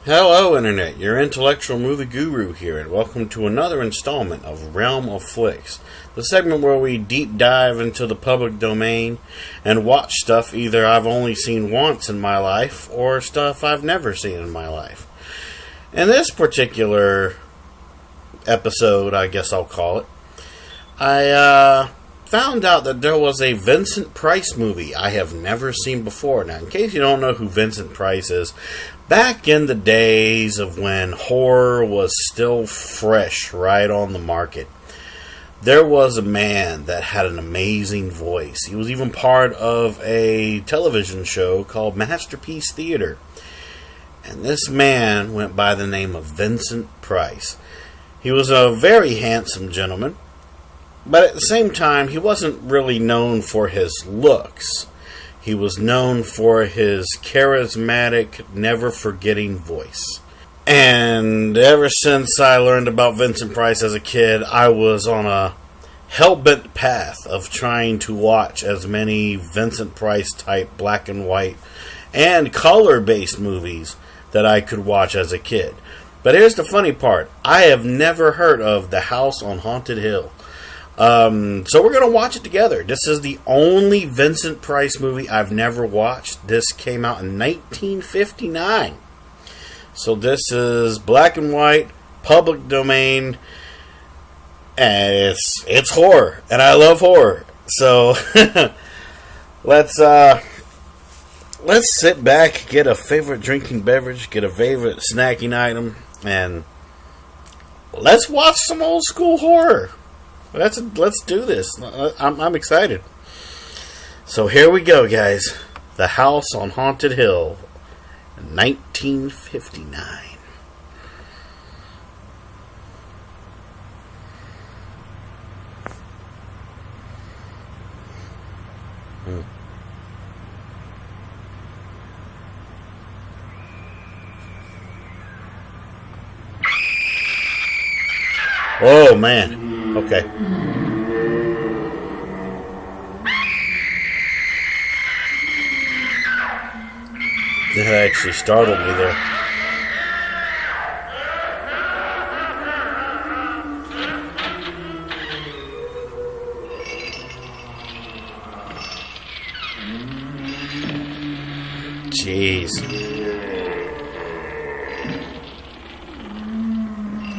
Hello Internet, your intellectual movie guru here, and welcome to another installment of Realm of Flix, the segment where we deep dive into the public domain and watch stuff either I've only seen once in my life or stuff I've never seen in my life. In this particular episode, I guess I'll call it, I found out that there was a Vincent Price movie I have never seen before. Now, in case you don't know who Vincent Price is, back in the days of when horror was still fresh right on the market, there was a man that had an amazing voice. He was even part of a television show called Masterpiece Theater. And this man went by the name of Vincent Price. He was a very handsome gentleman, but at the same time, he wasn't really known for his looks. He was known for his charismatic, never-forgetting voice. And ever since I learned about Vincent Price as a kid, I was on a hell-bent path of trying to watch as many Vincent Price-type black and white and color-based movies that I could watch as a kid. But here's the funny part. I have never heard of The House on Haunted Hill. So we're going to watch it together. This is the only Vincent Price movie I've never watched. This came out in 1959. So this is black and white, public domain, and it's horror. And I love horror. So let's sit back, get a favorite drinking beverage, get a favorite snacking item, and let's watch some old school horror. Let's do this. I'm excited. So here we go, guys. The House on Haunted Hill, 1959. Oh man. Okay. That actually startled me there. Jeez.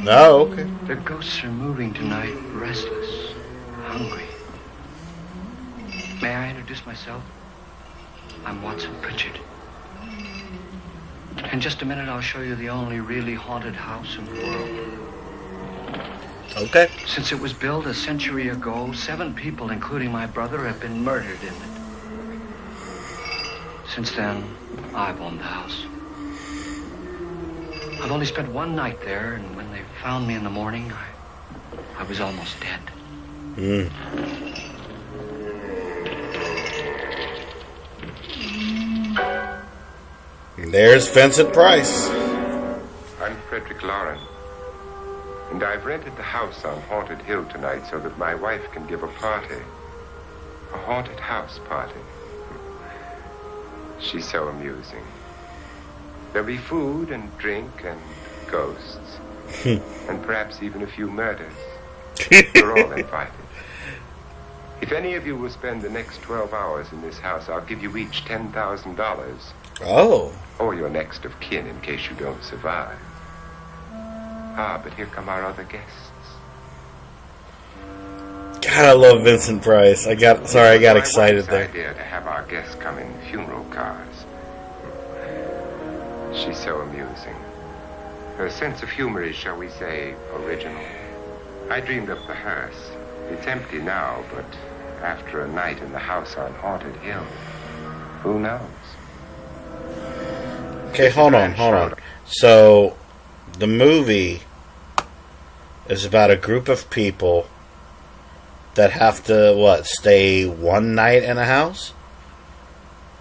Oh, okay. The ghosts are moving tonight, restless, hungry. May I introduce myself? I'm Watson Pritchard. In just a minute, I'll show you the only really haunted house in the world. Okay. Since it was built a century ago, 7 people, including my brother, have been murdered in it. Since then, I've owned the house. I've only spent one night there, and when they found me in the morning, I was almost dead. There's Vincent Price. I'm Frederick Lauren, and I've rented the house on Haunted Hill tonight so that my wife can give a party. A haunted house party. She's so amusing. There'll be food and drink and ghosts, and perhaps even a few murders. You're all invited. If any of you will spend the next 12 hours in this house, I'll give you each $10,000. Oh. Or your next of kin in case you don't survive. Ah, but here come our other guests. God, I love Vincent Price. I got excited there. Idea to have our guests come in funeral cars. She's so amusing. Her sense of humor is, shall we say, original. I dreamed up the hearse. It's empty now, but after a night in the house on Haunted Hill, who knows? Okay, hold on. So, the movie is about a group of people that have to, stay one night in a house?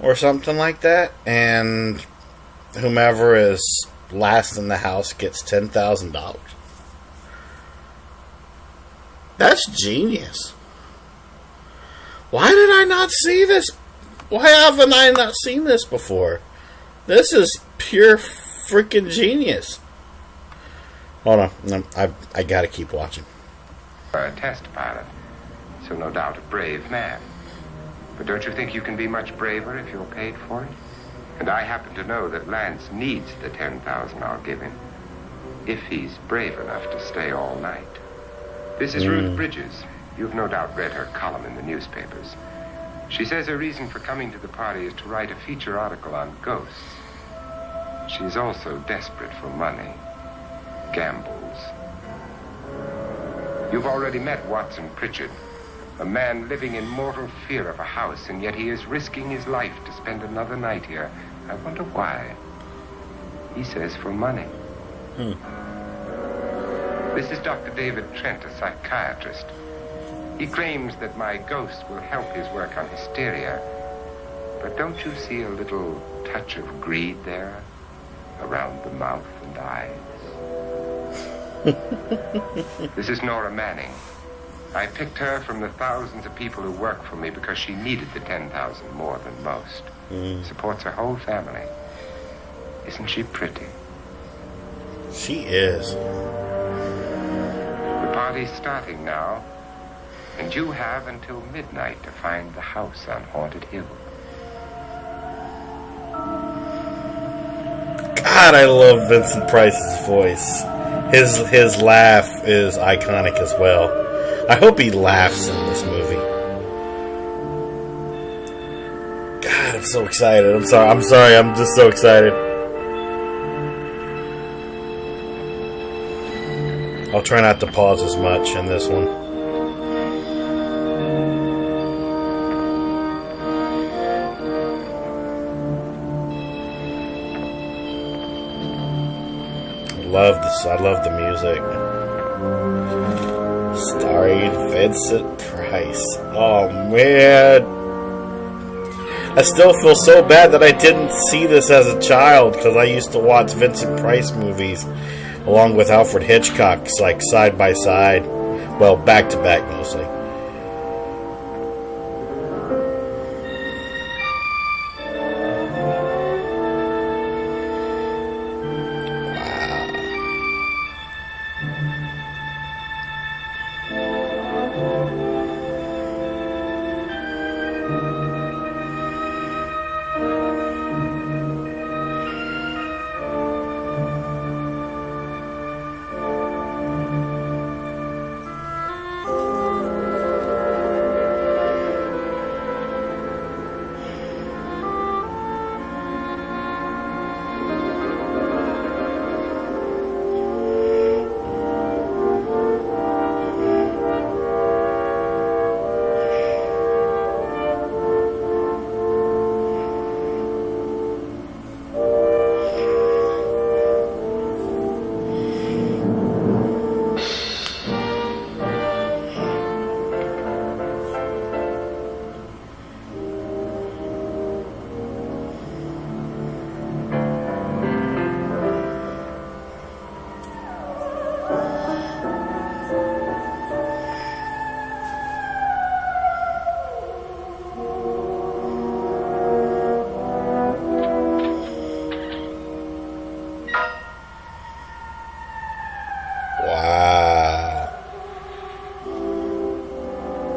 Or something like that? And whomever is last in the house gets $10,000. That's genius. Why did I not see this Why haven't I not seen this before? This is pure freaking genius. Hold on. No, I gotta keep watching. A test pilot, so no doubt a brave man. But don't you think you can be much braver if you're paid for it? And I happen to know that Lance needs the 10,000 I'll give him, if he's brave enough to stay all night. This is Ruth Bridges. You've no doubt read her column in the newspapers. She says her reason for coming to the party is to write a feature article on ghosts. She's also desperate for money. Gambles. You've already met Watson Pritchard, a man living in mortal fear of a house, and yet he is risking his life to spend another night here. I wonder why. He says for money. This is Dr. David Trent, a psychiatrist. He claims that my ghost will help his work on hysteria. But don't you see a little touch of greed there? Around the mouth and eyes. This is Nora Manning. I picked her from the thousands of people who work for me because she needed the 10,000 more than most. Supports her whole family. Isn't she pretty? She is. The party's starting now, and you have until midnight to find the house on Haunted Hill. God, I love Vincent Price's voice. His laugh is iconic as well. I hope he laughs in this movie. God, I'm so excited. I'm sorry. I'm just so excited. I'll try not to pause as much in this one. I love the music. Starring Vincent Price. Oh man, I still feel so bad that I didn't see this as a child, because I used to watch Vincent Price movies along with Alfred Hitchcock's, like side by side. Well, back to back mostly.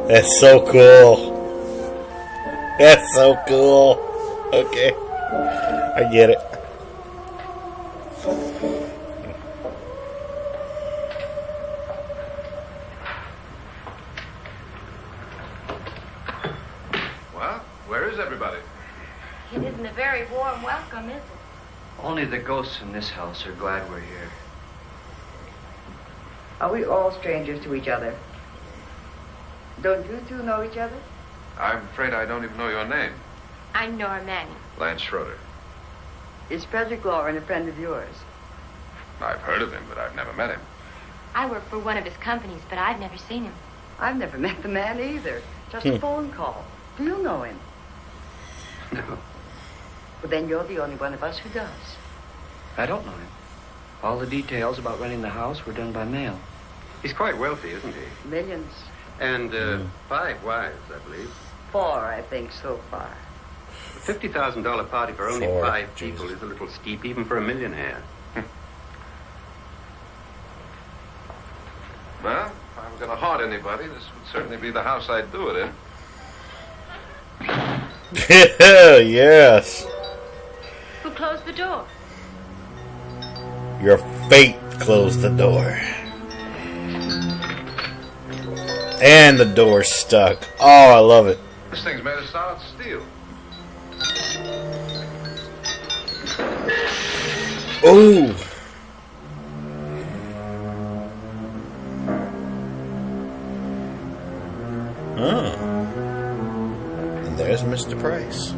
That's so cool. That's so cool. Okay. I get it. Well, where is everybody? It isn't a very warm welcome, is it? Only the ghosts in this house are glad we're here. Are we all strangers to each other? Don't you two know each other? I'm afraid I don't even know your name. I'm Nora Manning. Lance Schroeder. Is Frederick Lauren a friend of yours? I've heard of him, but I've never met him. I work for one of his companies, but I've never seen him. I've never met the man either. Just a phone call. Do you know him? No, Well, then you're the only one of us who does. I don't know him. All the details about renting the house were done by mail. He's quite wealthy, isn't he? Millions. And 5 wives, I believe. 4, I think, so far. $50,000 party for only Four. 5 people is a little steep, even for a millionaire. Well, if I were going to haunt anybody, this would certainly be the house I'd do it in. Yes. Who closed the door? Your fate closed the door. And the door's stuck. Oh, I love it. This thing's made of solid steel. Ooh. Oh. And there's Mr. Price.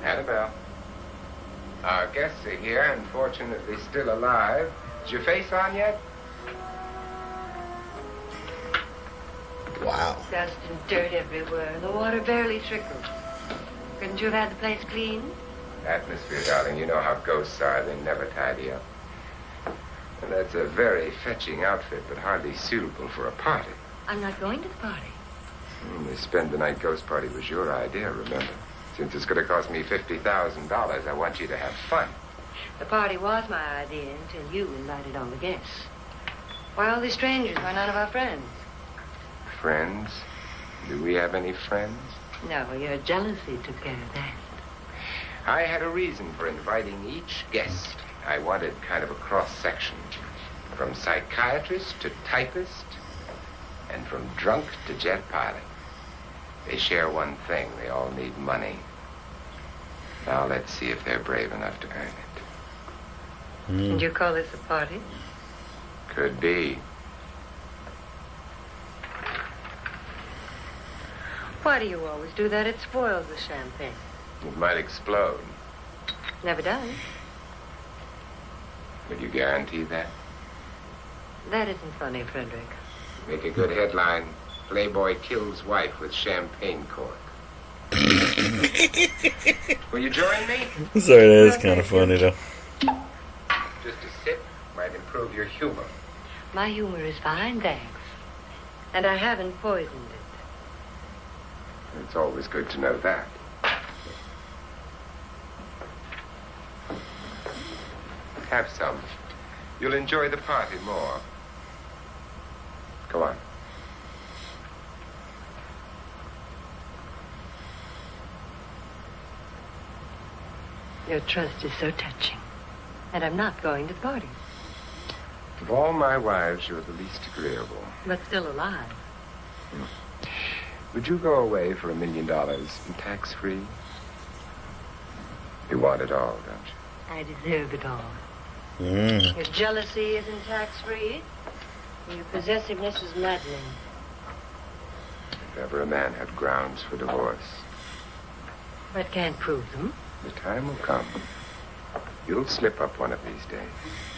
Annabelle. Our guests are here, unfortunately still alive. Is your face on yet? Wow. Dust and dirt everywhere. The water barely trickles. Couldn't you have had the place clean? Atmosphere, darling. You know how ghosts are. They never tidy up. And that's a very fetching outfit, but hardly suitable for a party. I'm not going to the party. The spend-the-night ghost party was your idea, remember? Since it's going to cost me $50,000, I want you to have fun. The party was my idea until you invited all the guests. Why all these strangers? Why none of our friends? Friends? Do we have any friends? No, your jealousy took care of that. I had a reason for inviting each guest. I wanted kind of a cross-section. From psychiatrist to typist, and from drunk to jet pilot. They share one thing. They all need money. Now let's see if they're brave enough to earn it. And you call this a party? Could be. Why do you always do that? It spoils the champagne. It might explode. Never does. Would you guarantee that? That isn't funny, Frederick. Make a good headline. Playboy kills wife with champagne cork. Will you join me? Sorry, that is kind of funny, though. Just a sip might improve your humor. My humor is fine, thanks. And I haven't poisoned it. It's always good to know that. Have some. You'll enjoy the party more. Go on. Your trust is so touching. And I'm not going to the party. Of all my wives, you're the least agreeable. But still alive. Would you go away for $1 million and tax-free? You want it all, don't you? I deserve it all. Mm. Your jealousy isn't tax-free. Your possessiveness is maddening. If ever a man had grounds for divorce, But can't prove them. the time will come. You'll slip up one of these days,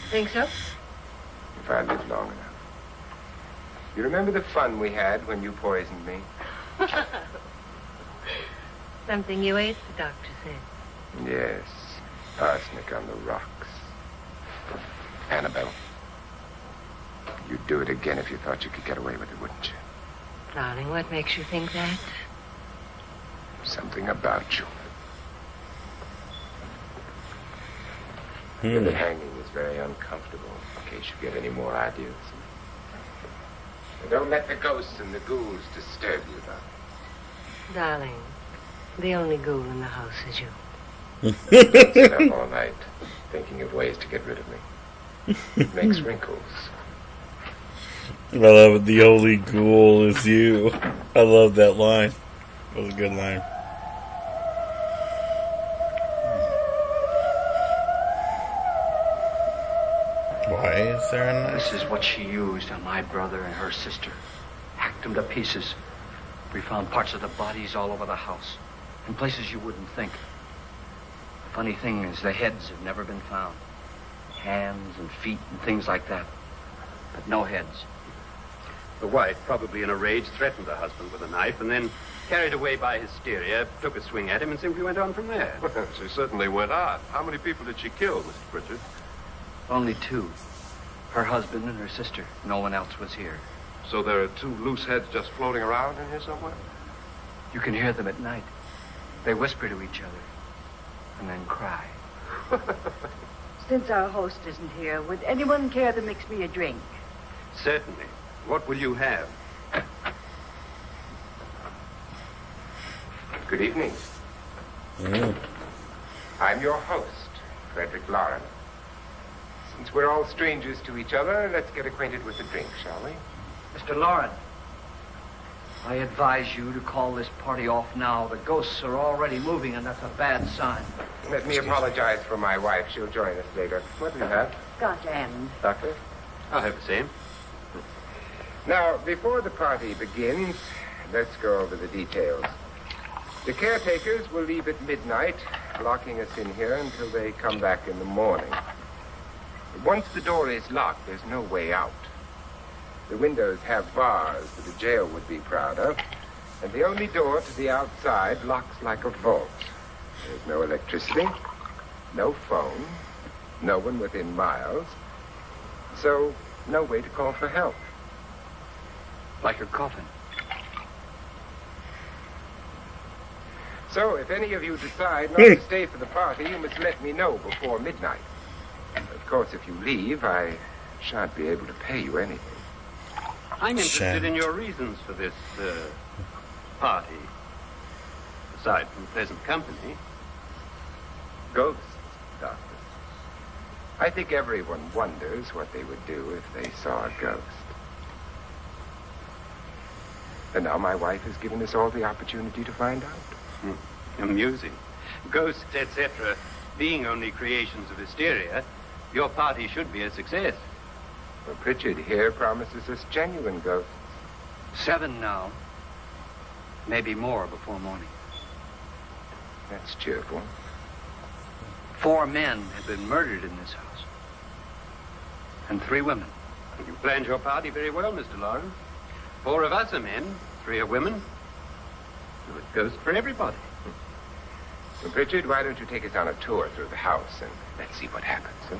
Think so? if I live long enough. You remember the fun we had when you poisoned me? Something you ate, the doctor said. Yes, arsenic on the rocks. Annabelle, you'd do it again if you thought you could get away with it, wouldn't you? Darling, what makes you think that? Something about you. The hanging is very uncomfortable, in case you get any more ideas. And don't let the ghosts and the ghouls disturb you, Darling, the only ghoul in the house is you. Don't sit up all night thinking of ways to get rid of me. It makes wrinkles. I love it. The only ghoul is you. I love that line. That was a good line. Why is there a knife? This is what she used on my brother and her sister. Hacked them to pieces. We found parts of the bodies all over the house. In places you wouldn't think. The funny thing is the heads have never been found. Hands and feet and things like that. But no heads. The wife, probably in a rage, threatened her husband with a knife and then, carried away by hysteria, took a swing at him and simply went on from there. Well, she certainly went on. How many people did she kill, Mr. Pritchard? Only two. Her husband and her sister. No one else was here. So there are two loose heads just floating around in here somewhere? You can hear them at night. They whisper to each other and then cry. Since our host isn't here, would anyone care to mix me a drink? Certainly. What will you have? Good evening. I'm your host, Frederick Lauren. Since we're all strangers to each other, let's get acquainted with the drink, shall we? Mr. Lauren, I advise you to call this party off now. The ghosts are already moving, and that's a bad sign. Let me apologize for my wife. She'll join us later. What do you have? Scotch and. Doctor? I'll have the same. Now, before the party begins, let's go over the details. The caretakers will leave at midnight, locking us in here until they come back in the morning. Once the door is locked, there's no way out. The windows have bars that a jail would be proud of, and the only door to the outside locks like a vault. There's no electricity, no phone, no one within miles, so no way to call for help. Like a coffin. So if any of you decide not to stay for the party, you must let me know before midnight. Of course, if you leave, I shan't be able to pay you anything. I'm interested in your reasons for this, party. Aside from pleasant company. Ghosts, Doctor. I think everyone wonders what they would do if they saw a ghost. And now my wife has given us all the opportunity to find out. Amusing. Ghosts, etc., being only creations of hysteria, your party should be a success. Well, Pritchard here promises us genuine ghosts. 7 now. Maybe more before morning. That's cheerful. 4 men have been murdered in this house. And 3 women. You planned your party very well, Mr. Lauren. 4 of us are men, 3 are women. Good ghost for everybody. Well, Pritchard, why don't you take us on a tour through the house and let's see what happens, huh?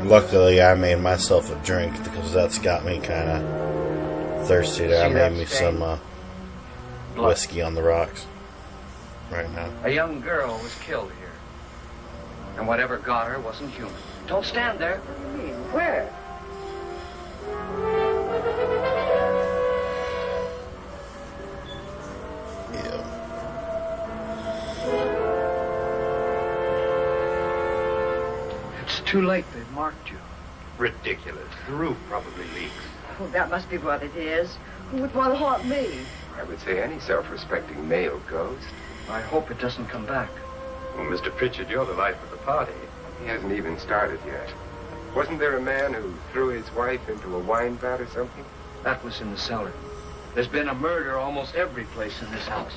Luckily, I made myself a drink because that's got me kind of thirsty there. I made me some whiskey on the rocks right now. A young girl was killed here. And whatever got her wasn't human. Don't stand there. What do you mean? Where? It's too late. They've marked you. Ridiculous. The roof probably leaks. Oh, that must be what it is. Who would want to haunt me? I would say any self-respecting male ghost. I hope it doesn't come back. Well, Mr. Pritchard, you're the life of the party. He hasn't even started yet. Wasn't there a man who threw his wife into a wine vat or something? That was in the cellar. There's been a murder almost every place in this house.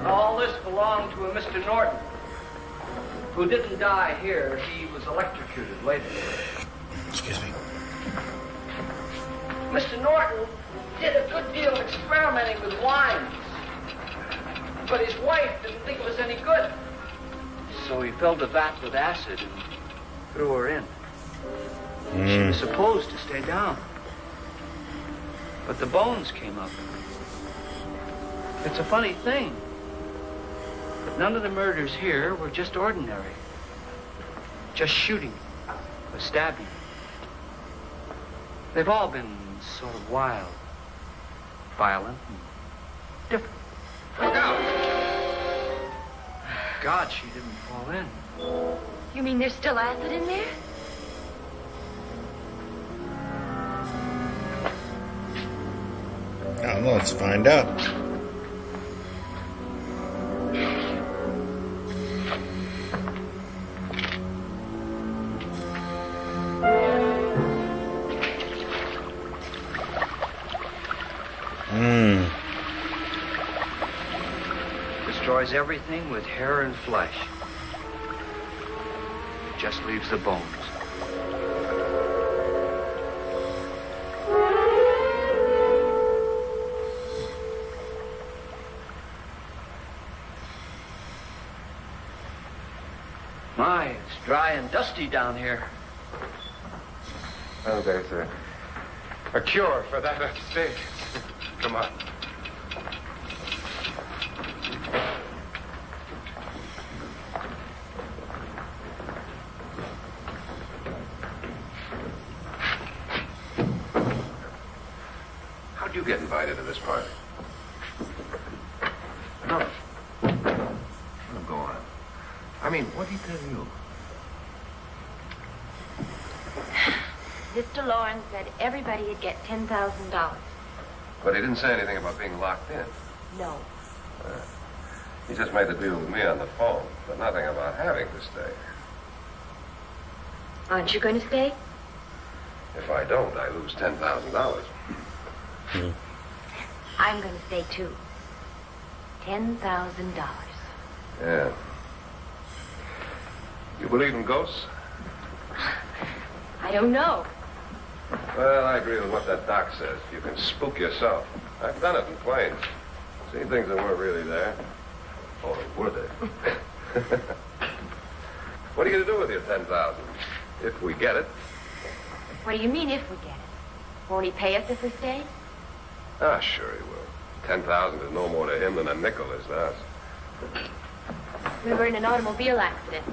All this belonged to a Mr. Norton, who didn't die here. He was electrocuted later. Excuse me. Mr. Norton did a good deal of experimenting with wines. But his wife didn't think it was any good. So he filled the vat with acid and threw her in. She was supposed to stay down. But the bones came up. It's a funny thing. But none of the murders here were just ordinary. Just shooting or stabbing. They've all been sort of wild, violent, and different. Look out! God, she didn't fall in. You mean there's still acid in there? I don't know. Let's find out. Destroys everything with hair and flesh. Just leaves the bones. My, it's dry and dusty down here. Oh, there's a cure for that upstate. Come on. How'd you get invited to this party? No. Go on. I mean, what did he tell you? Mr. Lawrence said everybody would get $10,000. But he didn't say anything about being locked in. No. He just made the deal with me on the phone, but nothing about having to stay. Aren't you going to stay? If I don't, I lose $10,000. I'm going to stay too. $10,000. Yeah. You believe in ghosts? I don't know. Well, I agree with what that doc says. You can spook yourself. I've done it in planes. Seen things that weren't really there. Or were they? What are you going to do with your $10,000? If we get it. What do you mean if we get it? Won't he pay us if we stay? Ah, sure he will. 10,000 is no more to him than a nickel is to us. We were in an automobile accident.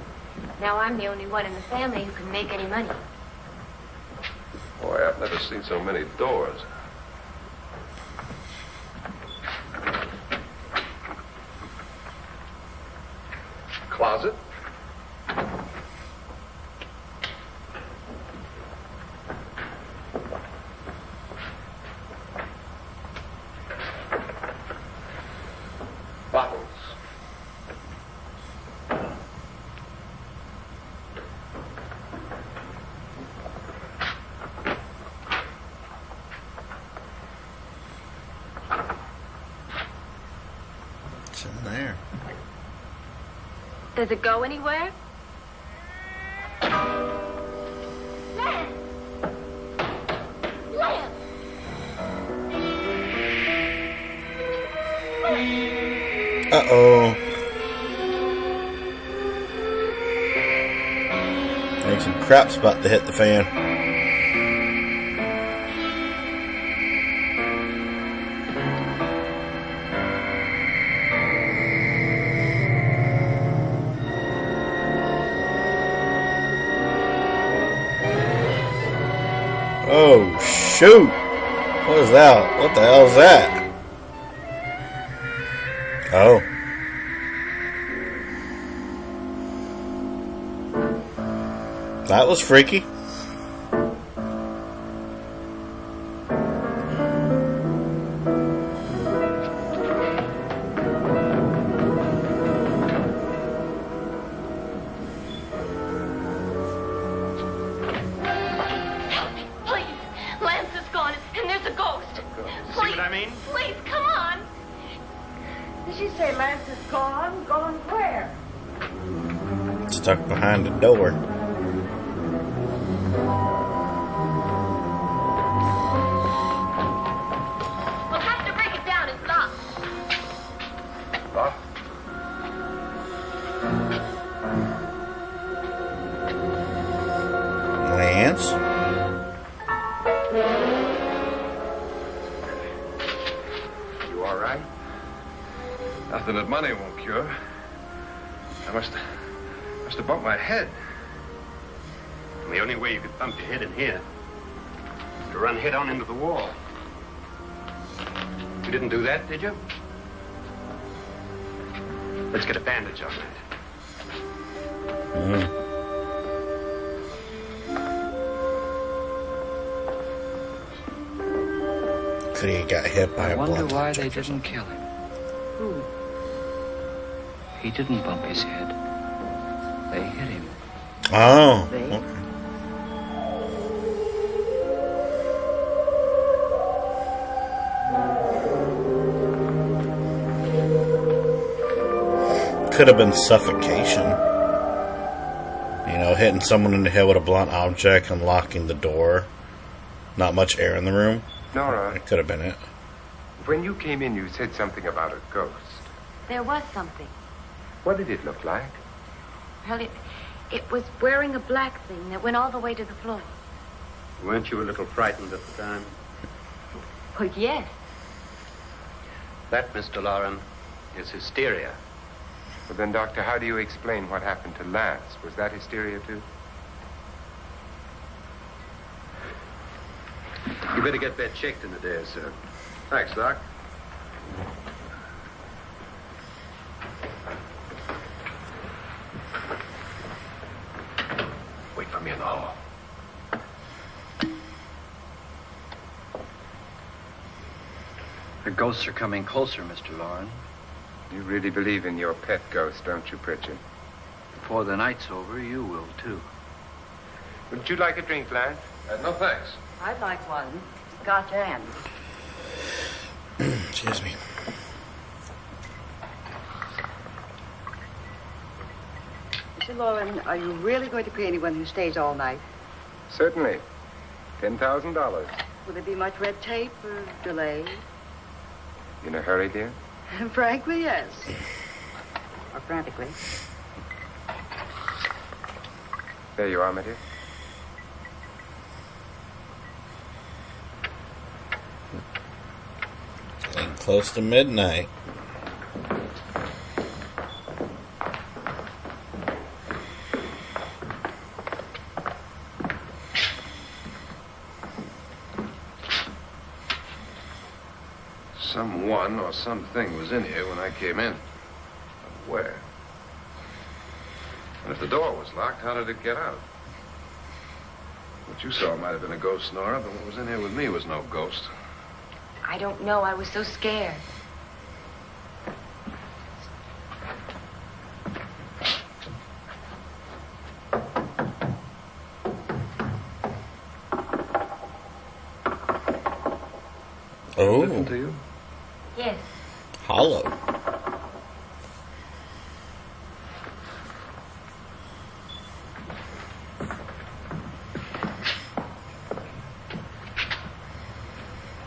Now I'm the only one in the family who can make any money. Boy, I've never seen so many doors. Closet? Bottles. What's in there? Does it go anywhere? Lance! Lance! Uh-oh. Think some crap's about to hit the fan. Oh, shoot! What is that? What the hell is that? Oh. That was freaky. Stuck behind the door. We'll have to break it down and stop. What? Lance? You all right? Nothing that money won't cure. I must have bumped my head. And the only way you could bump your head in here is to run head on into the wall. You didn't do that, did you? Let's get a bandage on that. Could he got hit by a I wonder blunt why object they or didn't kill him. Who? He didn't bump his head. They hit him. Oh. They? Okay. could have been suffocation. You know, hitting someone in the head with a blunt object and locking the door. Not much air in the room. Nora, It could have been it. when you came in, you said something about a ghost. There was something. What did it look like? Well, it was wearing a black thing that went all the way to the floor. Weren't you a little frightened at the time? Well, yes. That, Mr. Loren, is hysteria. Well, then, Doctor, how do you explain what happened to Lance? Was that hysteria, too? You better get that checked in a day, sir. Thanks, Doc. Wait for me in the hall. The ghosts are coming closer, Mr. Loren. You really believe in your pet ghost, don't you, Pritchard? Before the night's over, you will, too. Would you like a drink, Lance? No, thanks. I'd like one. Scotch and. Excuse me. Mr. Loren, are you really going to pay anyone who stays all night? Certainly. $10,000. Will there be much red tape or delay? In a hurry, dear? Frankly, yes. Or frantically. There you are, my dear. Getting close to midnight. Someone or something was in here when I came in. Where? And if the door was locked, how did it get out? What you saw might have been a ghost, Nora, but what was in here with me was no ghost. I don't know. I was so scared. Listen Oh, to you? Yes. hollow.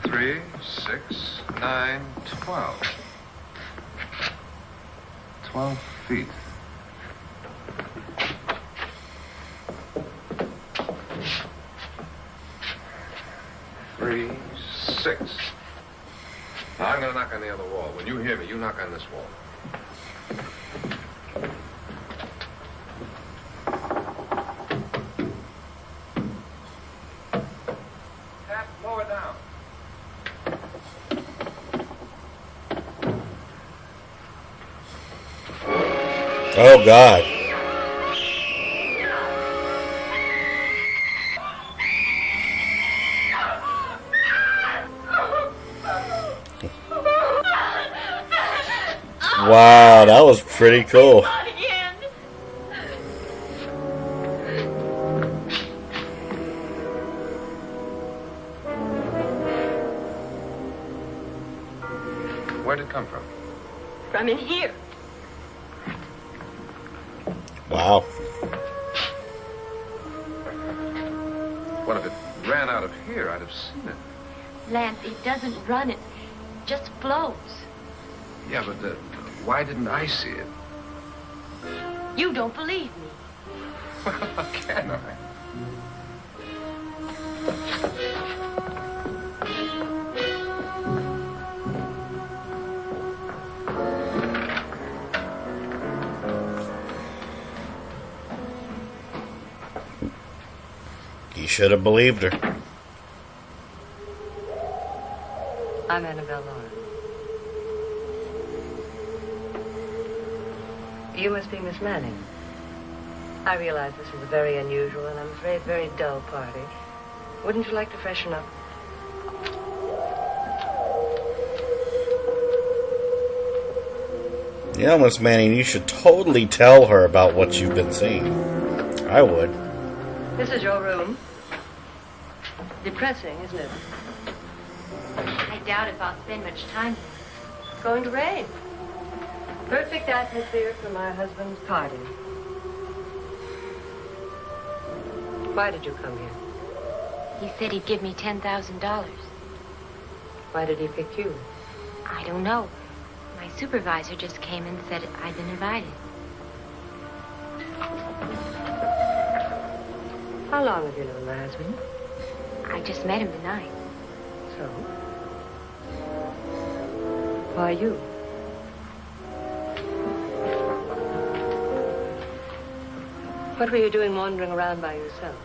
Three, 6, 9, 12. 12 feet. Three, 6. Now I'm gonna knock on the other wall. When you hear me, you knock on this wall. Tap lower down. Oh, God. Wow, that was pretty cool. Not again. Where'd it come from? From in here. Wow. What if it ran out of here? I'd have seen it. Lance, it doesn't run. It just flows. Yeah, but why didn't I see it? You don't believe me. How can I? You should have believed her. I'm Annabelle Loren. You must be Miss Manning. I realize this is a very unusual and I'm afraid very dull party. Wouldn't you like to freshen up? You know, Miss Manning, you should totally tell her about what you've been seeing. I would. This is your room. Depressing, isn't it? I doubt if I'll spend much time there. It's going to rain. Perfect atmosphere for my husband's party. Why did you come here? He said he'd give me $10,000. Why did he pick you? I don't know. My supervisor just came and said I'd been invited. How long have you known my husband? I just met him tonight. So? Why you? What were you doing wandering around by yourself?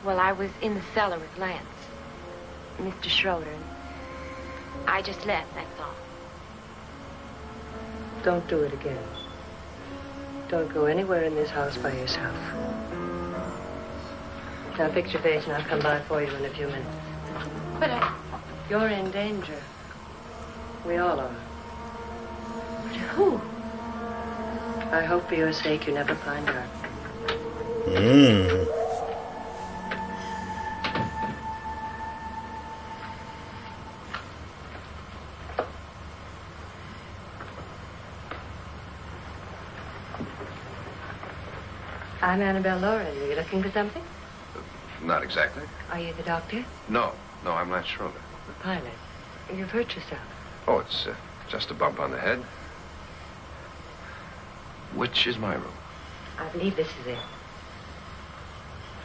Well, I was in the cellar with Lance, Mr. Schroeder. I just left, that's all. Don't do it again. Don't go anywhere in this house by yourself. Now fix your face and I'll come by for you in a few minutes. But You're in danger. We all are. But who? I hope for your sake you never find out. I'm Annabelle Lauren. Are you looking for something? Not exactly. Are you the doctor? No, I'm Lance Schroeder. The pilot. You've hurt yourself. Oh, it's just a bump on the head. Which is my room? I believe this is it.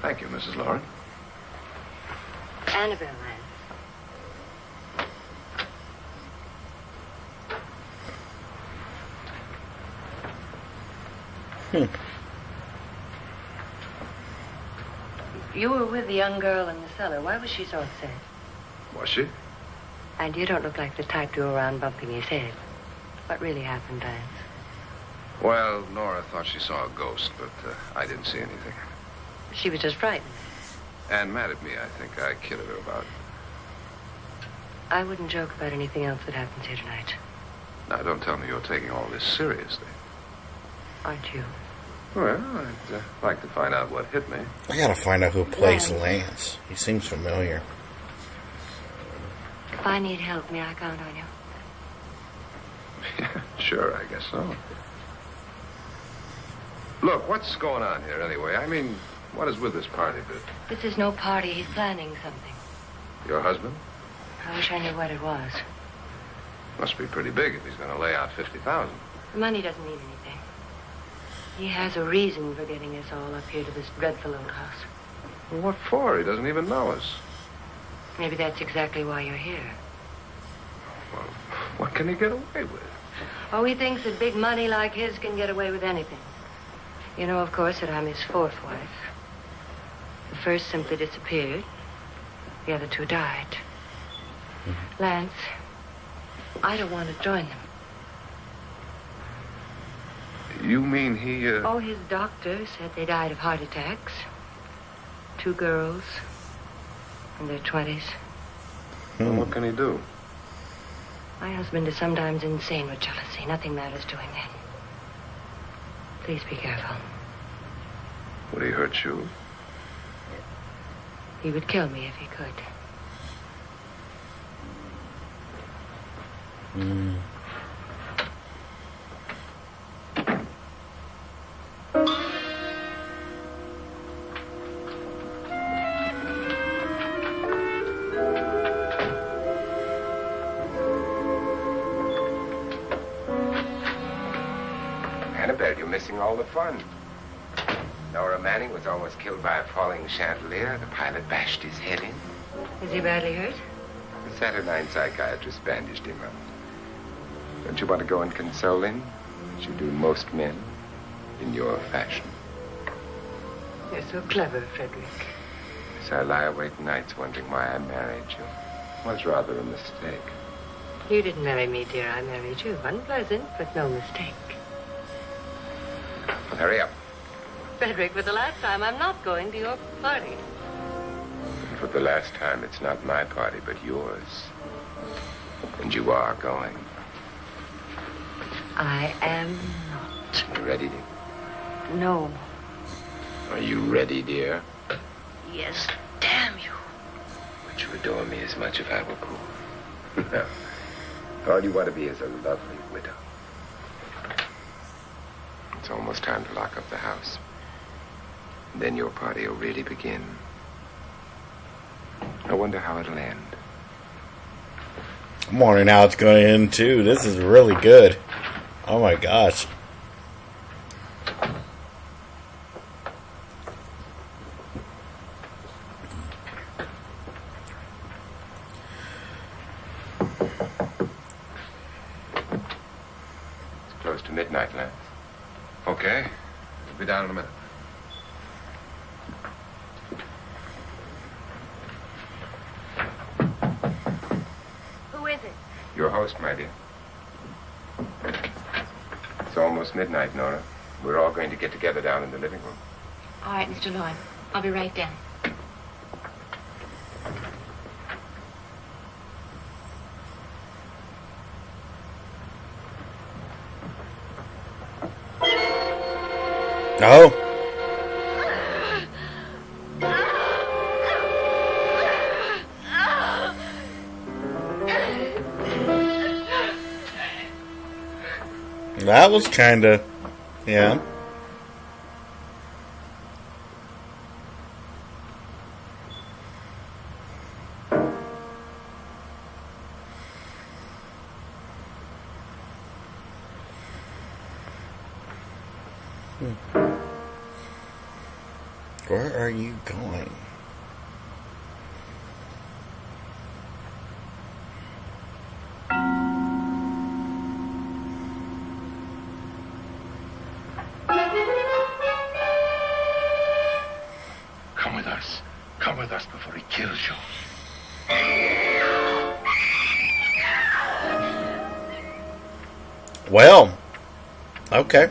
Thank you, Mrs. Lauren. Annabelle Lance. You were with the young girl in the cellar. Why was she so upset? Was she? And you don't look like the type to go around bumping his head. What really happened, Lance? Well, Nora thought she saw a ghost, but I didn't see anything. She was just frightened. And mad at me, I think. I kidded her about it. I wouldn't joke about anything else that happens here tonight. Now, don't tell me you're taking all this seriously. Aren't you? Well, I'd like to find out what hit me. I gotta find out who plays Lance. He seems familiar. If I need help, may I count on you? Yeah, sure, I guess so. Look, what's going on here anyway? I mean, what is with this party bit? This is no party. He's planning something. Your husband? I wish I knew what it was. Must be pretty big if he's going to lay out $50,000. The money doesn't mean anything. He has a reason for getting us all up here to this dreadful old house. Well, what for? He doesn't even know us. Maybe that's exactly why you're here. Well, what can he get away with? Oh, he thinks that big money like his can get away with anything. You know, of course, that I'm his fourth wife. The first simply disappeared. The other two died. Lance, I don't want to join them. You mean he, Oh, his doctor said they died of heart attacks. 2 girls in their 20s. Well, what can he do? My husband is sometimes insane with jealousy. Nothing matters to him then. Please be careful. Would he hurt you? He would kill me if he could. Annabelle, you're missing all the fun. Nora Manning was almost killed by a falling chandelier. The pilot bashed his head in. Is he badly hurt? The Saturnine psychiatrist bandaged him up. Don't you want to go and console him, as you do most men, in your fashion? You're so clever, Frederick. So I lie awake nights wondering why I married you. It was rather a mistake. You didn't marry me, dear. I married you. Unpleasant, but no mistake. Hurry up. Frederick, for the last time, I'm not going to your party. And for the last time, it's not my party, but yours. And you are going. I am not. You ready, dear? No. Are you ready, dear? Yes, damn you. Would you adore me as much if I were poor? No. All you want to be is a lovely widow. It's almost time to lock up the house. Then your party will really begin. I wonder how it'll end. I'm wondering how it's going to end, too. This is really good. Oh, my gosh. It's close to midnight, Lance. Okay. We'll be down in a minute. Who is it? Your host, my dear. It's almost midnight, Nora. We're all going to get together down in the living room. All right, Mr. Lloyd. I'll be right down. Oh. That was kind of, yeah. Where are you going? Come with us. Come with us before he kills you. Well, okay.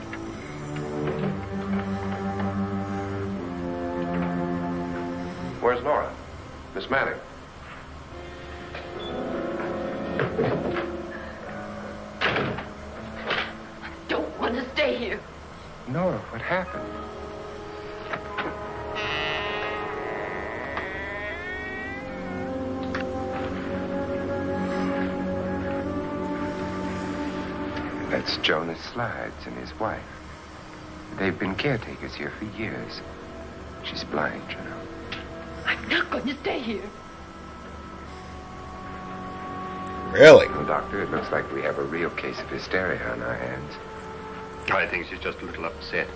Where's Nora? Miss Manning. Don't want to stay here. Nora, what happened? That's Jonas Slides and his wife. They've been caretakers here for years. She's blind, you know. I'm not going to stay here. Really? Well, Doctor, it looks like we have a real case of hysteria on our hands. I think she's just a little upset,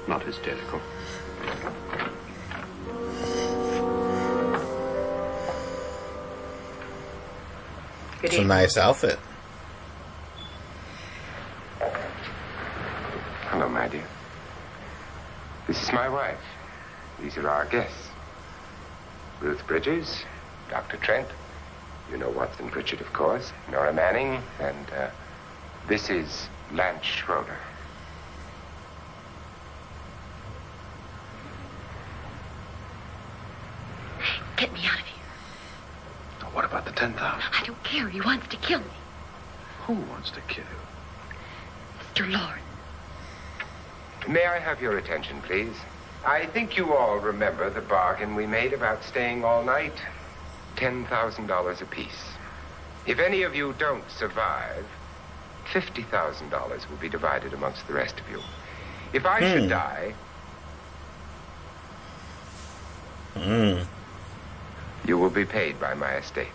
not hysterical. It's a nice outfit. Hello, my dear. This is my wife. These are our guests. Ruth Bridges, Dr. Trent. You know Watson Pritchard, of course. Nora Manning. And this is Lance Schroeder. Get me out of here. What about the 10,000? I don't care. He wants to kill me. Who wants to kill you? Mr. Lawrence. May I have your attention, please? I think you all remember the bargain we made about staying all night. $10,000 apiece. If any of you don't survive, $50,000 will be divided amongst the rest of you. If I should die, you will be paid by my estate.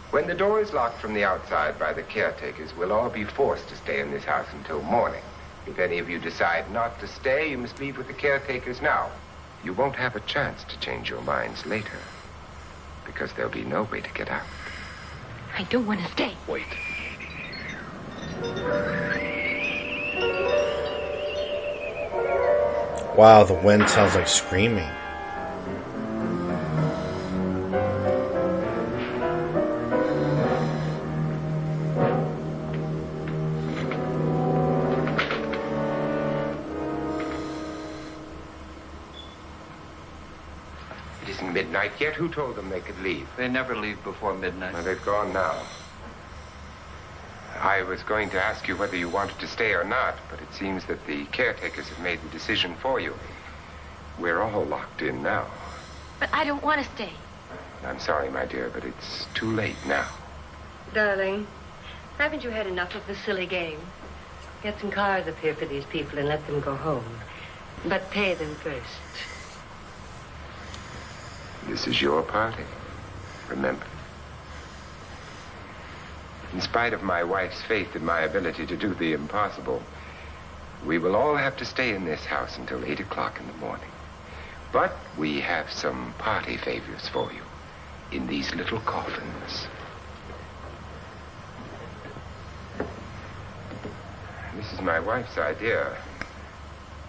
When the door is locked from the outside by the caretakers, we'll all be forced to stay in this house until morning. If any of you decide not to stay, you must leave with the caretakers now. You won't have a chance to change your minds later, because there'll be no way to get out. I don't want to stay. Wait. Wow, the wind sounds like screaming. It isn't midnight yet. Who told them they could leave? They never leave before midnight. Well, they've gone now. I was going to ask you whether you wanted to stay or not, but it seems that the caretakers have made the decision for you. We're all locked in now. But I don't want to stay. I'm sorry, my dear, but it's too late now. Darling, haven't you had enough of the silly game? Get some cars up here for these people and let them go home. But pay them first. This is your party, remember? In spite of my wife's faith in my ability to do the impossible, we will all have to stay in this house until 8 o'clock in the morning. But we have some party favors for you in these little coffins. This is my wife's idea.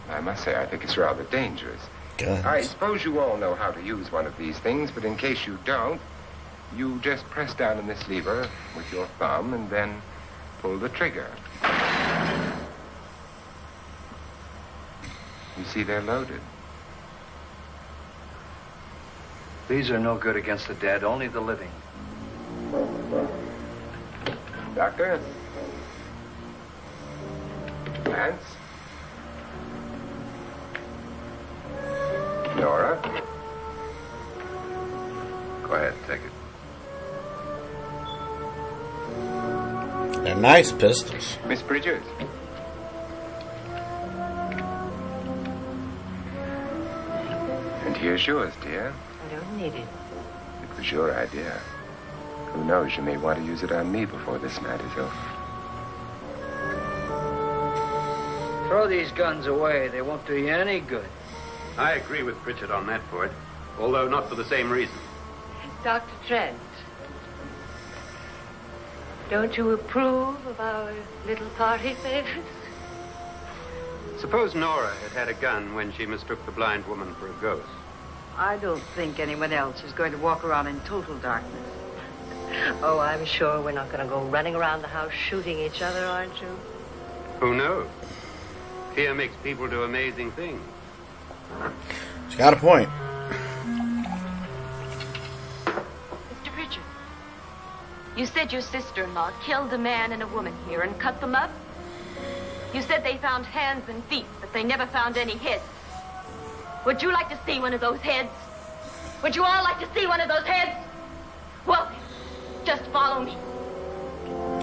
I must say, I think it's rather dangerous. Guns. I suppose you all know how to use one of these things, but in case you don't, you just press down on this lever with your thumb and then pull the trigger. You see, they're loaded. These are no good against the dead, only the living. Doctor? Lance? Nora? Go ahead, take it. They're nice pistols. Miss Bridges? And here's yours, dear. I don't need it. It was your idea. Who knows, you may want to use it on me before this night is over. Throw these guns away. They won't do you any good. I agree with Pritchard on that point, although not for the same reason. Dr. Trent, don't you approve of our little party favors? Suppose Nora had had a gun when she mistook the blind woman for a ghost. I don't think anyone else is going to walk around in total darkness. Oh, I'm sure we're not going to go running around the house shooting each other, aren't you? Who knows? Fear makes people do amazing things. She's got a point. Mr. Pritchard, you said your sister-in-law killed a man and a woman here and cut them up? You said they found hands and feet, but they never found any heads. Would you like to see one of those heads? Would you all like to see one of those heads? Well, just follow me.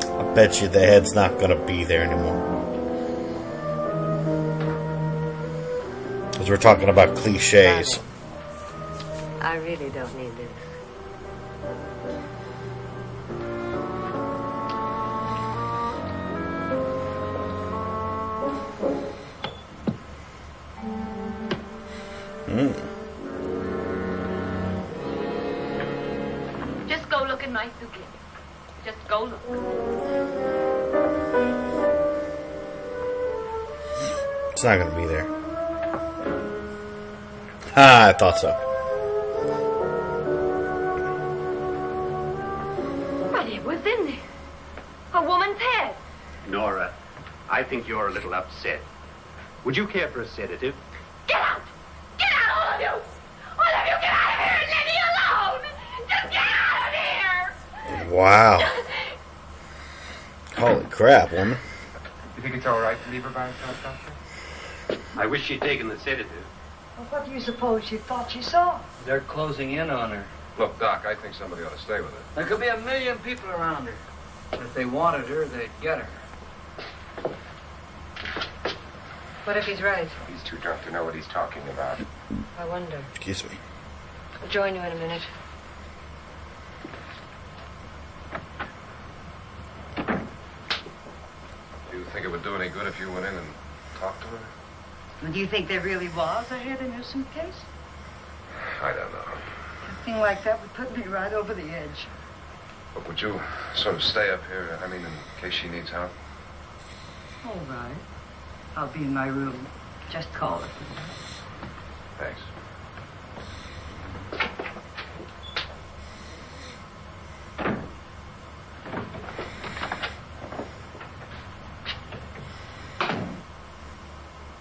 I bet you the head's not going to be there anymore. Because we're talking about cliches. I really don't need this. Just go look in my suitcase. Just go look. It's not going to be there. Ah, I thought so. But it was in there. A woman's head. Nora, I think you're a little upset. Would you care for a sedative? Get out! Get out, all of you! All of you, get out of here and leave me alone! Just get out of here! Wow. Holy crap, woman. You think it's all right to leave her by herself, Doctor? I wish she'd taken the sedative. Well, what do you suppose she thought she saw? They're closing in on her. Look, Doc, I think somebody ought to stay with her. There could be 1,000,000 people around her. If they wanted her, they'd get her. What if he's right? He's too drunk to know what he's talking about. I wonder. Excuse me. I'll join you in a minute. Do you think it would do any good if you went in and talked to her? Do you think there really was a head in her suitcase? I don't know. A thing like that would put me right over the edge. But would you sort of stay up here, I mean, in case she needs help? All right. I'll be in my room. Just call it. Thanks.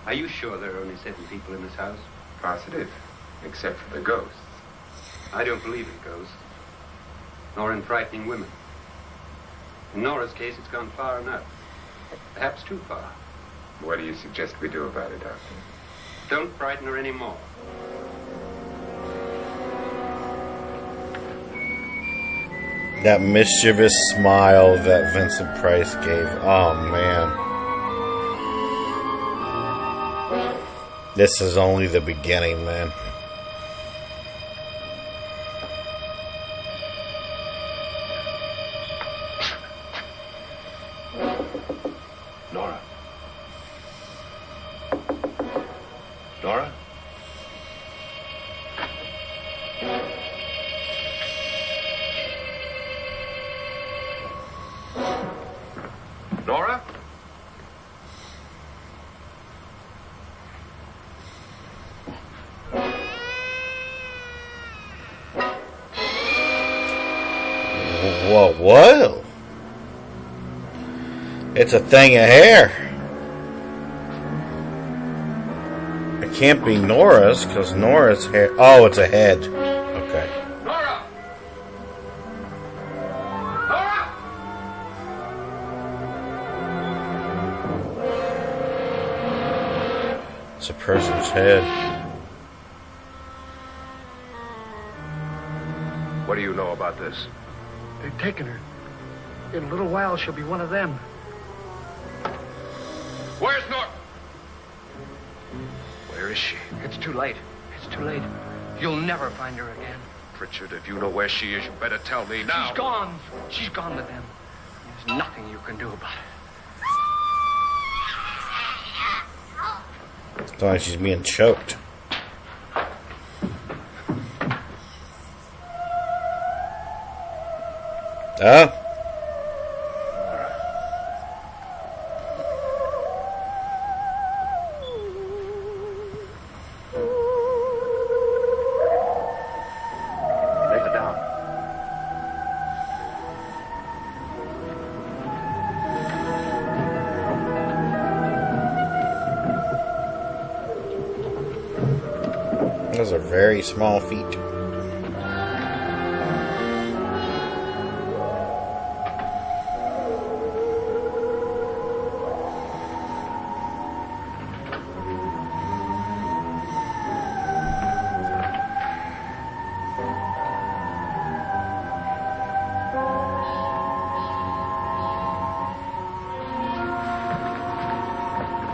Are you sure there are only 7 people in this house? Positive, except for the ghosts. I don't believe in ghosts, nor in frightening women. In Nora's case, it's gone far enough. Perhaps too far. What do you suggest we do about it, Doctor? Don't frighten her anymore. That mischievous smile that Vincent Price gave. Oh, man. This is only the beginning, man. Nora? Nora? Nora? Whoa, whoa. It's a thing of hair. It can't be Nora's, because Nora's hair... Oh, it's a head. Okay. Nora! Nora! It's a person's head. What do you know about this? They've taken her. In a little while, she'll be one of them. Where's Nora? Where is she? It's too late. It's too late. You'll never find her again. Pritchard, if you know where she is, you better tell me now. She's gone. She's gone with them. There's nothing you can do about it. It's like she's being choked. Oh. Lay her down. Those are very small feet.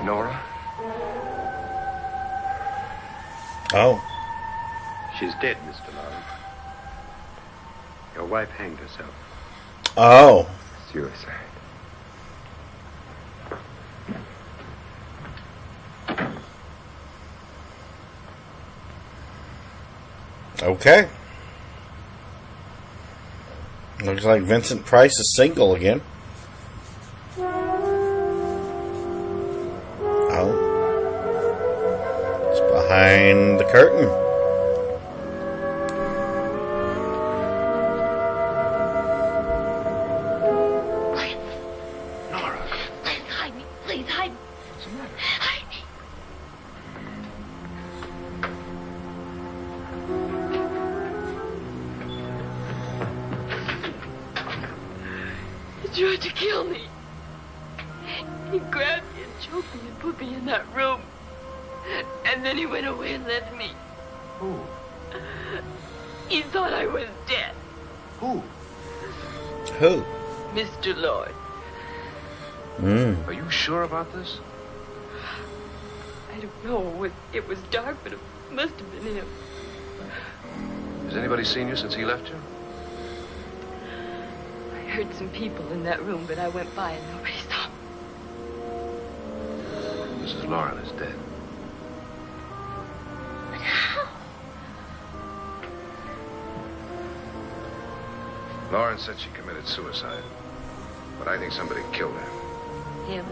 Nora? Oh. She's dead, Mr. Lawrence. Your wife hanged herself. Oh. Suicide. Okay. Looks like Vincent Price is single again. Oh. It's behind the curtain. Nora? Hide me, please, hide me. What's the matter? Hide me. He tried to kill me. He grabbed me and choked me and put me in that room. And then he went away and left me. Who? He thought I was dead. Who? Who? Mr. Lloyd. Are you sure about this? I don't know. It was dark, but it must have been him. Has anybody seen you since he left you? I heard some people in that room, but I went by and nobody saw me. Mrs. Lauren is dead. But how? Lauren said she committed suicide. But I think somebody killed her. Him.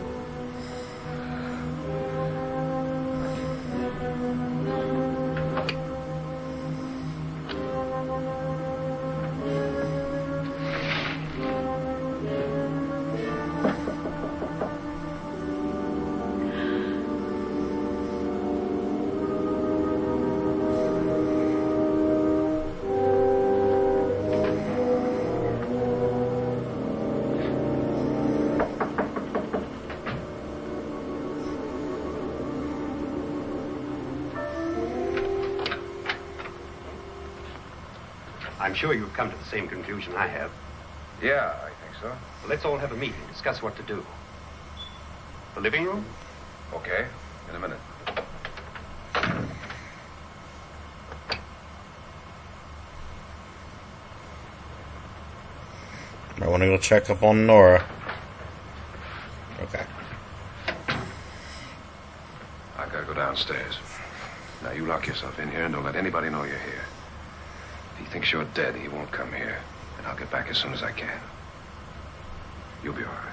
I'm sure you've come to the same conclusion I have. Yeah, I think so. Well, let's all have a meeting, discuss what to do. The living room? Okay, in a minute. I want to go check up on Nora. Okay. I gotta go downstairs. Now you lock yourself in here and don't let anybody know you're here. If he thinks you're dead, he won't come here. And I'll get back as soon as I can. You'll be all right.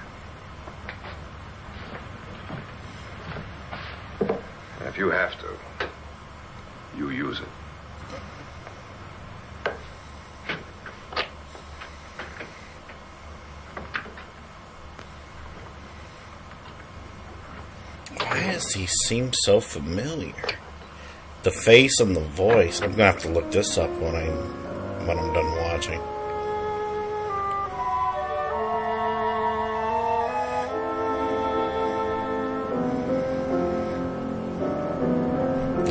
And if you have to, you use it. Why does he seem so familiar? The face and the voice. I'm gonna have to look this up when I'm done watching.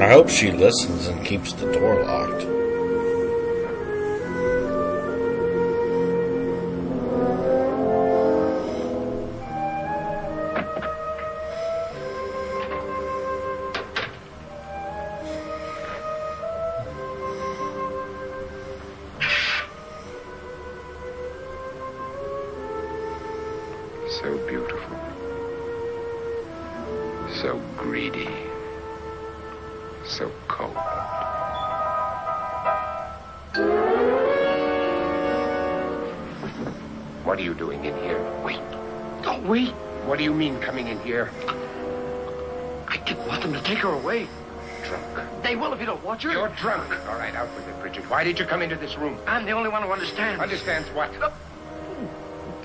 I hope she listens and keeps the door locked. So beautiful. So greedy. So cold. What are you doing in here? Wait. Don't wait. What do you mean coming in here? I didn't want them to take her away. Drunk. They will if you don't watch her. You're drunk. All right, out with it, Bridget. Why did you come into this room? I'm the only one who understands. Understands what?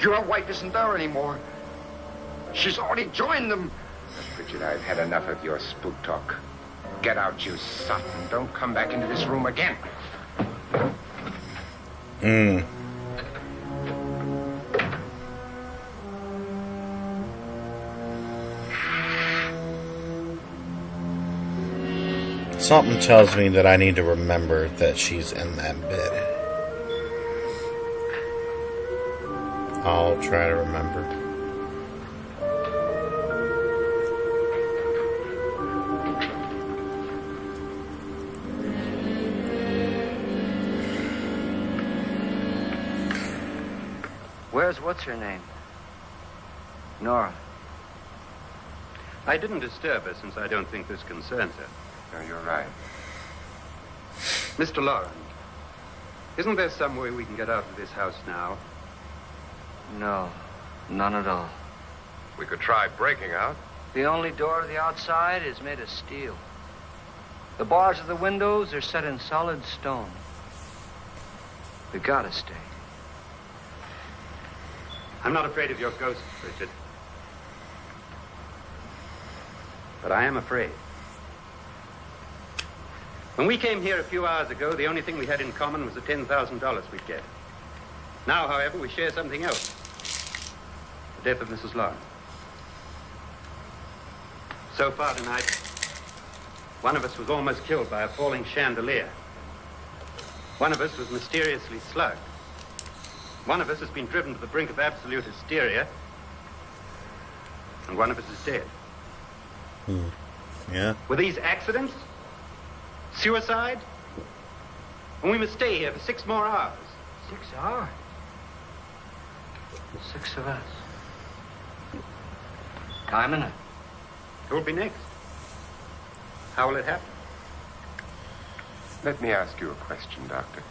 Your wife isn't there anymore. She's already joined them. Bridget, I've had enough of your spook talk. Get out, you sot, and don't come back into this room again. Something tells me that I need to remember that she's in that bed. I'll try to remember. Where's what's-her-name? Nora. I didn't disturb her since I don't think this concerns her. No, you're right. Mr. Lauren, isn't there some way we can get out of this house now? No, none at all. We could try breaking out. The only door to the outside is made of steel. The bars of the windows are set in solid stone. We gotta stay. I'm not afraid of your ghost, Richard. But I am afraid. When we came here a few hours ago, the only thing we had in common was the $10,000 we'd get. Now, however, we share something else. The death of Mrs. Lauren. So far tonight, one of us was almost killed by a falling chandelier. One of us was mysteriously slugged. One of us has been driven to the brink of absolute hysteria. And one of us is dead. Yeah. Were these accidents? Suicide? And we must stay here for 6 more hours. 6 hours? 6 of us. Time enough. Who will be next? How will it happen? Let me ask you a question, Doctor.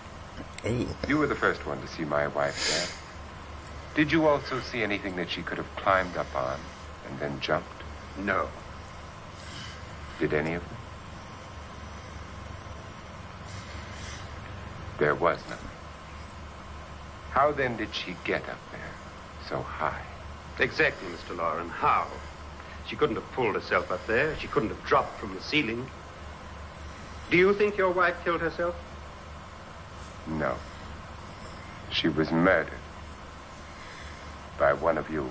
Ooh. You were the first one to see my wife dead. Did you also see anything that she could have climbed up on and then jumped? No. Did any of them? There was none. How then did she get up there so high? Exactly, Mr. Lauren. How? She couldn't have pulled herself up there. She couldn't have dropped from the ceiling. Do you think your wife killed herself? No. She was murdered by one of you.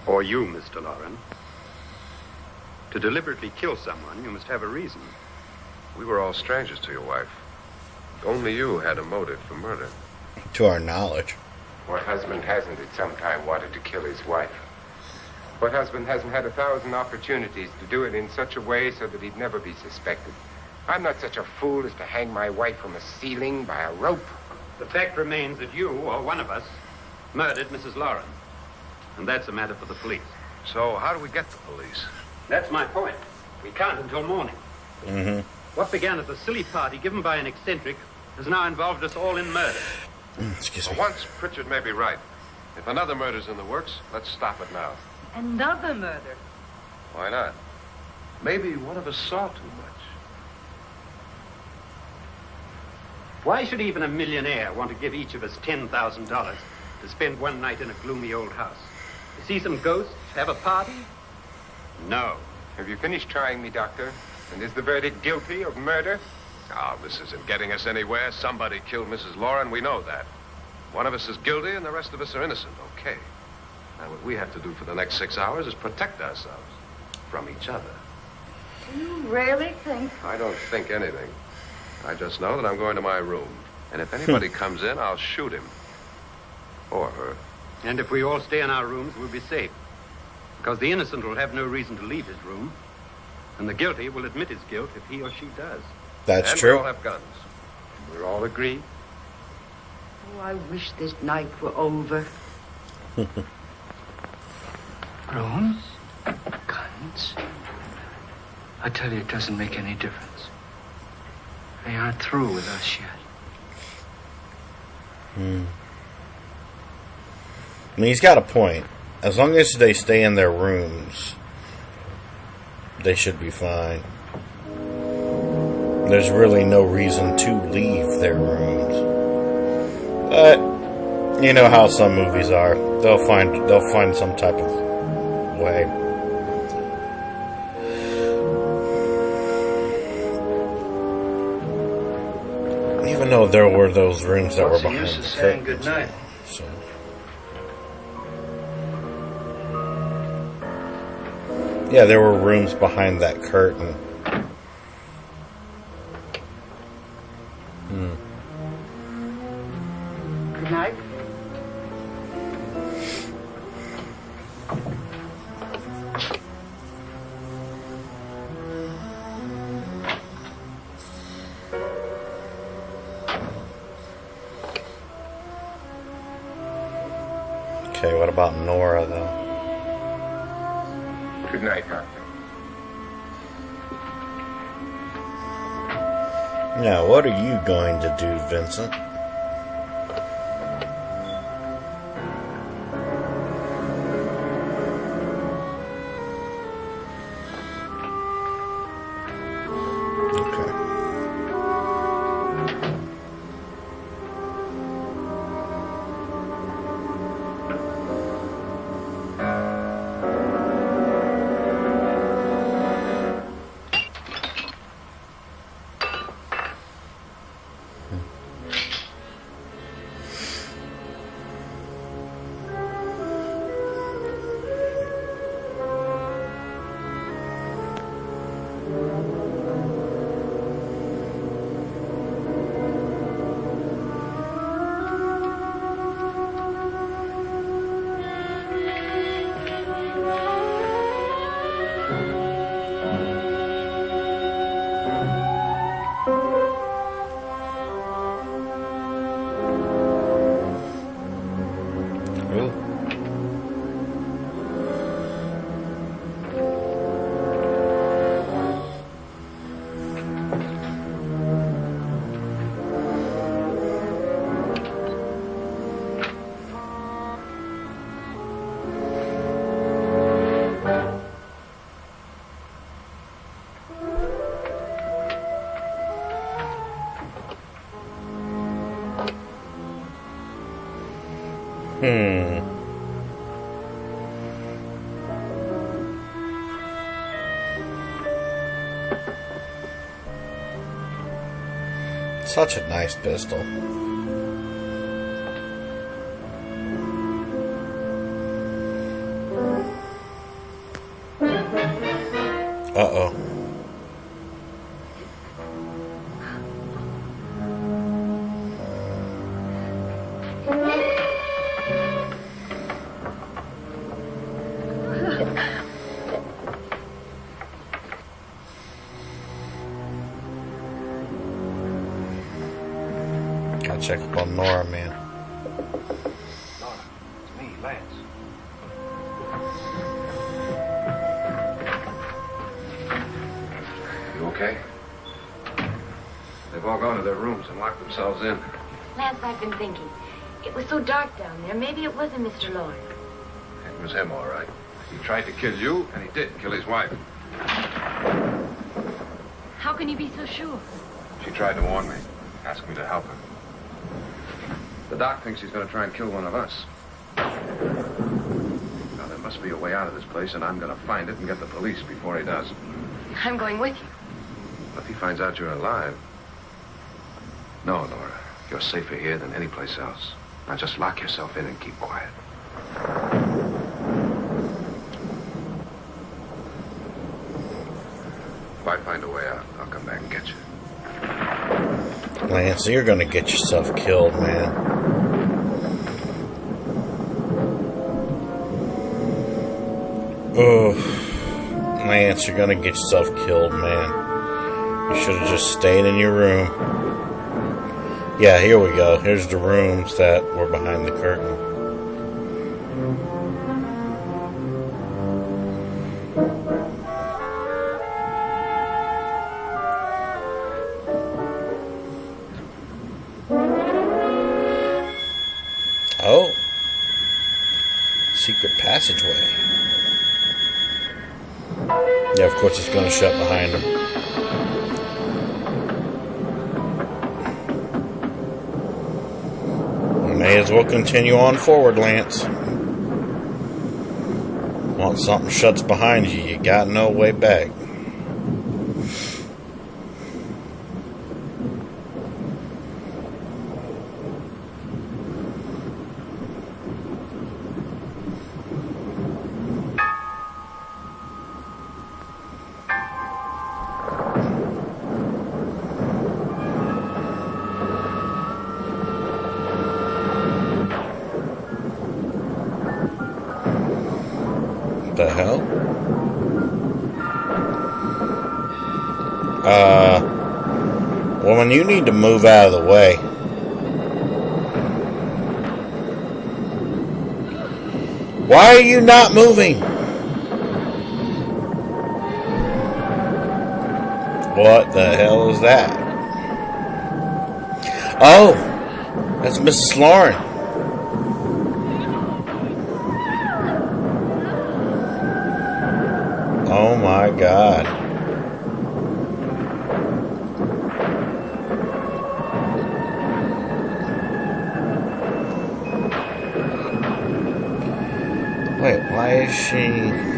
Or you, Mr. Lauren. To deliberately kill someone, you must have a reason. We were all strangers to your wife. Only you had a motive for murder. To our knowledge. What husband hasn't at some time wanted to kill his wife? What husband hasn't had 1,000 opportunities to do it in such a way so that he'd never be suspected? I'm not such a fool as to hang my wife from a ceiling by a rope. The fact remains that you, or one of us, murdered Mrs. Lauren. And that's a matter for the police. So how do we get the police? That's my point. We can't until morning. Mm-hmm. What began as a silly party given by an eccentric has now involved us all in murder. Excuse me. For once, Pritchard may be right. If another murder's in the works, let's stop it now. Another murder. Why not? Maybe one of us saw too much. Why should even a millionaire want to give each of us $10,000 to spend one night in a gloomy old house? To see some ghosts? Have a party? No. Have you finished trying me, Doctor? And is the verdict guilty of murder? Oh, this isn't getting us anywhere. Somebody killed Mrs. Lauren. We know that. One of us is guilty and the rest of us are innocent. Okay. Now, what we have to do for the next 6 hours is protect ourselves from each other. You really think? I don't think anything. I just know that I'm going to my room. And if anybody comes in, I'll shoot him. Or her. And if we all stay in our rooms, we'll be safe. Because the innocent will have no reason to leave his room. And the guilty will admit his guilt if he or she does. That's and true. we all have guns. We're all agreed. Oh, I wish this night were over. Rooms? Guns? I tell you, it doesn't make any difference. They aren't through with us yet. I mean, he's got a point. As long as they stay in their rooms, they should be fine. There's really no reason to leave their rooms. But you know how some movies are. They'll find some type of way. Even though there were those rooms that were What's the behind use the of saying curtains. goodnight? So. Yeah, there were rooms behind that curtain. Good night. Okay, what about Nora, though? Good night, Doctor. Now, what are you going to do, Vincent? Okay. Such a nice pistol. Uh-oh. check up on Nora, man. Nora, it's me, Lance. You okay? They've all gone to their rooms and locked themselves in. Lance, I've been thinking. It was so dark down there. Maybe it wasn't Mr. Lord. It was him, all right. He tried to kill you, and he did kill his wife. How can you be so sure? She tried to warn me, ask me to help her. The doc thinks he's going to try and kill one of us. Now, there must be a way out of this place, and I'm going to find it and get the police before he does. I'm going with you. If he finds out you're alive... No, Nora. You're safer here than any place else. Now just lock yourself in and keep quiet. If I find a way out, I'll come back and get you. Lance, you're gonna get yourself killed, man. Oh, Lance, you're gonna get yourself killed, man. You should have just stayed in your room. Yeah, here we go. Here's the rooms that were behind the curtain. Oh. Secret passageway. Yeah, of course it's going to shut behind him. May as well continue on forward, Lance. Once something shuts behind you, you got no way back. The hell? Woman, you need to move out of the way. Why are you not moving? What the hell is that? Oh, that's Mrs. Lauren. Oh my God. Wait, why is she...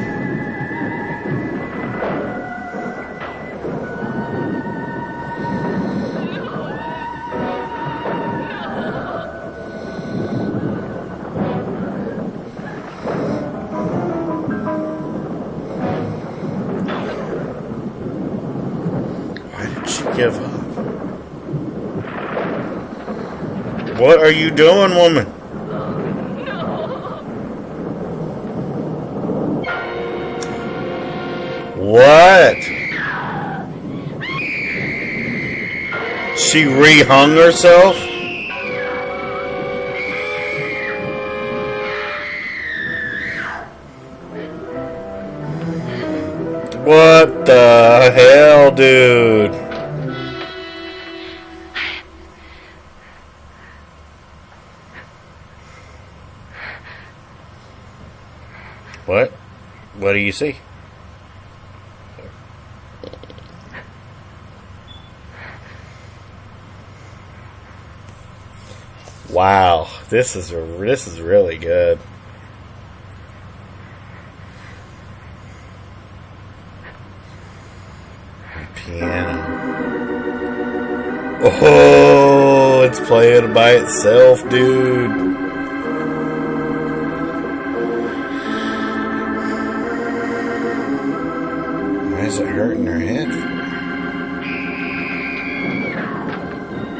give up? What are you doing, woman? What? She re-hung herself? What the hell, dude? What? What do you see? Wow, this is really good. Piano. Oh, it's playing by itself, dude. Why is it hurting her head?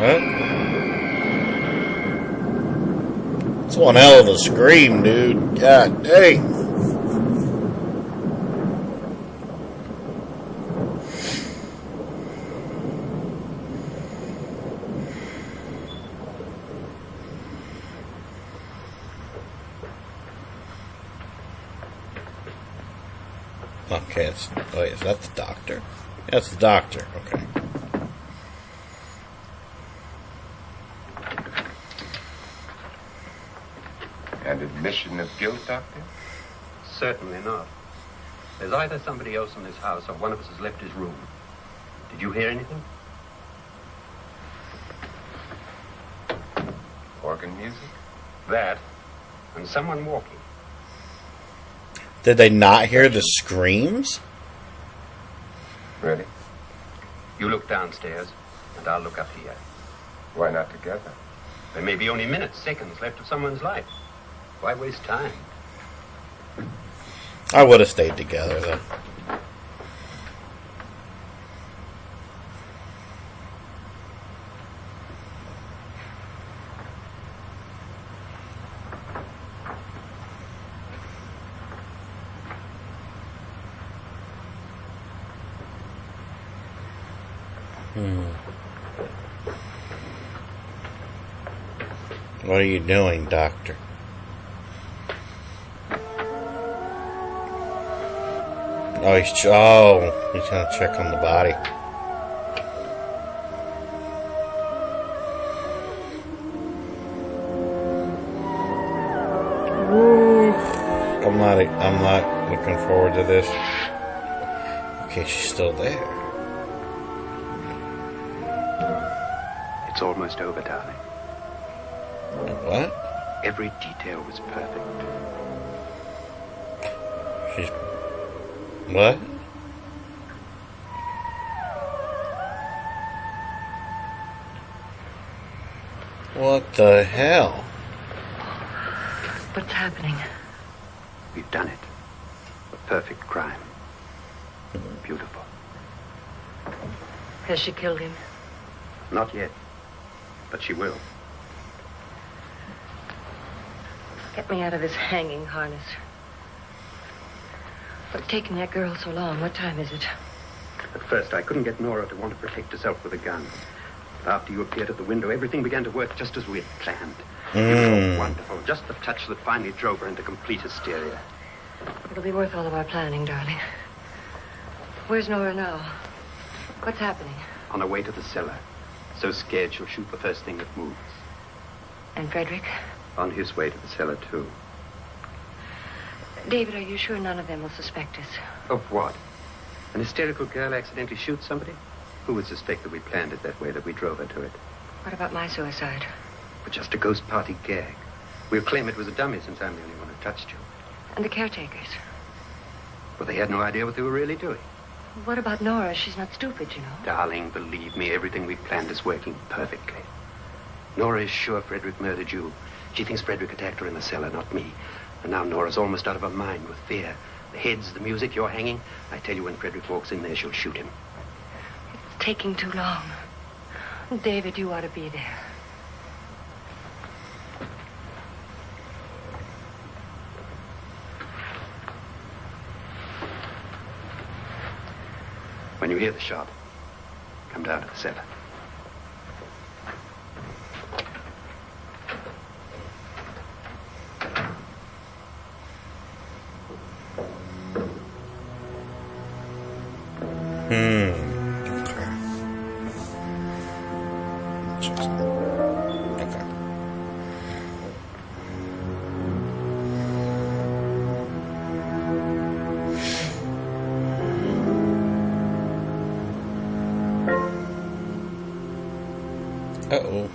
What? It's one hell of a scream, dude. God dang. Okay, wait, is that the doctor? That's the doctor, okay. An admission of guilt, Doctor? Certainly not. There's either somebody else in this house or one of us has left his room. Did you hear anything? Organ music? That, and someone walking. Did they not hear the screams? Really? You look downstairs, and I'll look up here. Why not together? There may be only minutes, seconds left of someone's life. Why waste time? I would have stayed together, though. What are you doing, Doctor? He's gonna check on the body. I'm not looking forward to this. Okay, she's still there. It's almost over, darling. What? Every detail was perfect. She's... What? What the hell? What's happening? We've done it. A perfect crime. Beautiful. Has she killed him? Not yet. But she will. Get me out of this hanging harness. What's taking that girl so long? What time is it? At first, I couldn't get Nora to want to protect herself with a gun. But after you appeared at the window, everything began to work just as we had planned. It was all wonderful. Just the touch that finally drove her into complete hysteria. It'll be worth all of our planning, darling. Where's Nora now? What's happening? On her way to the cellar. So scared she'll shoot the first thing that moves. And Frederick? On his way to the cellar, too. David, are you sure none of them will suspect us? Of what? An hysterical girl accidentally shoots somebody? Who would suspect that we planned it that way, that we drove her to it? What about my suicide? But just a ghost party gag. We'll claim it was a dummy since I'm the only one who touched you. And the caretakers? But they had no idea what they were really doing. What about Nora? She's not stupid, you know. Darling, believe me, everything we planned is working perfectly. Nora is sure Frederick murdered you. She thinks Frederick attacked her in the cellar, not me. And now Nora's almost out of her mind with fear. The heads, the music, you're hanging. I tell you, when Frederick walks in there, she'll shoot him. It's taking too long. David, you ought to be there. When you hear the shot, come down to the cellar. Okay. Uh-oh.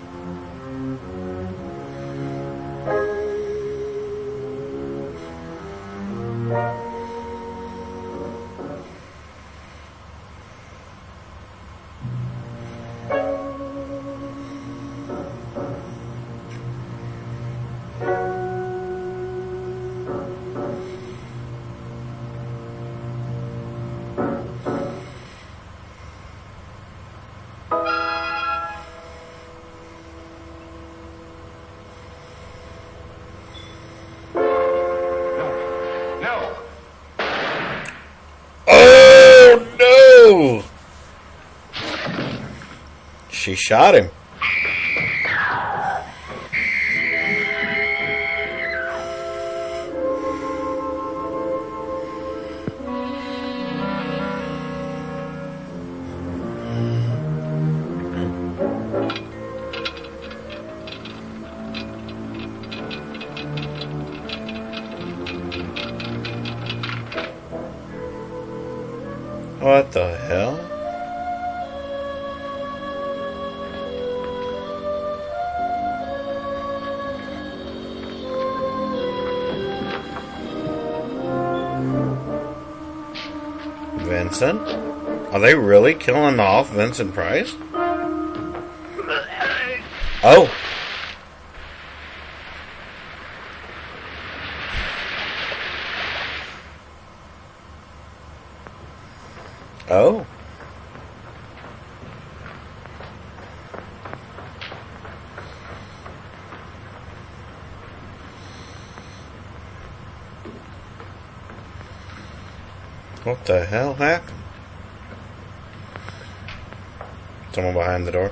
She shot him. What the hell? Vincent? Are they really killing off Vincent Price? Oh. Oh. What the hell happened? Someone behind the door.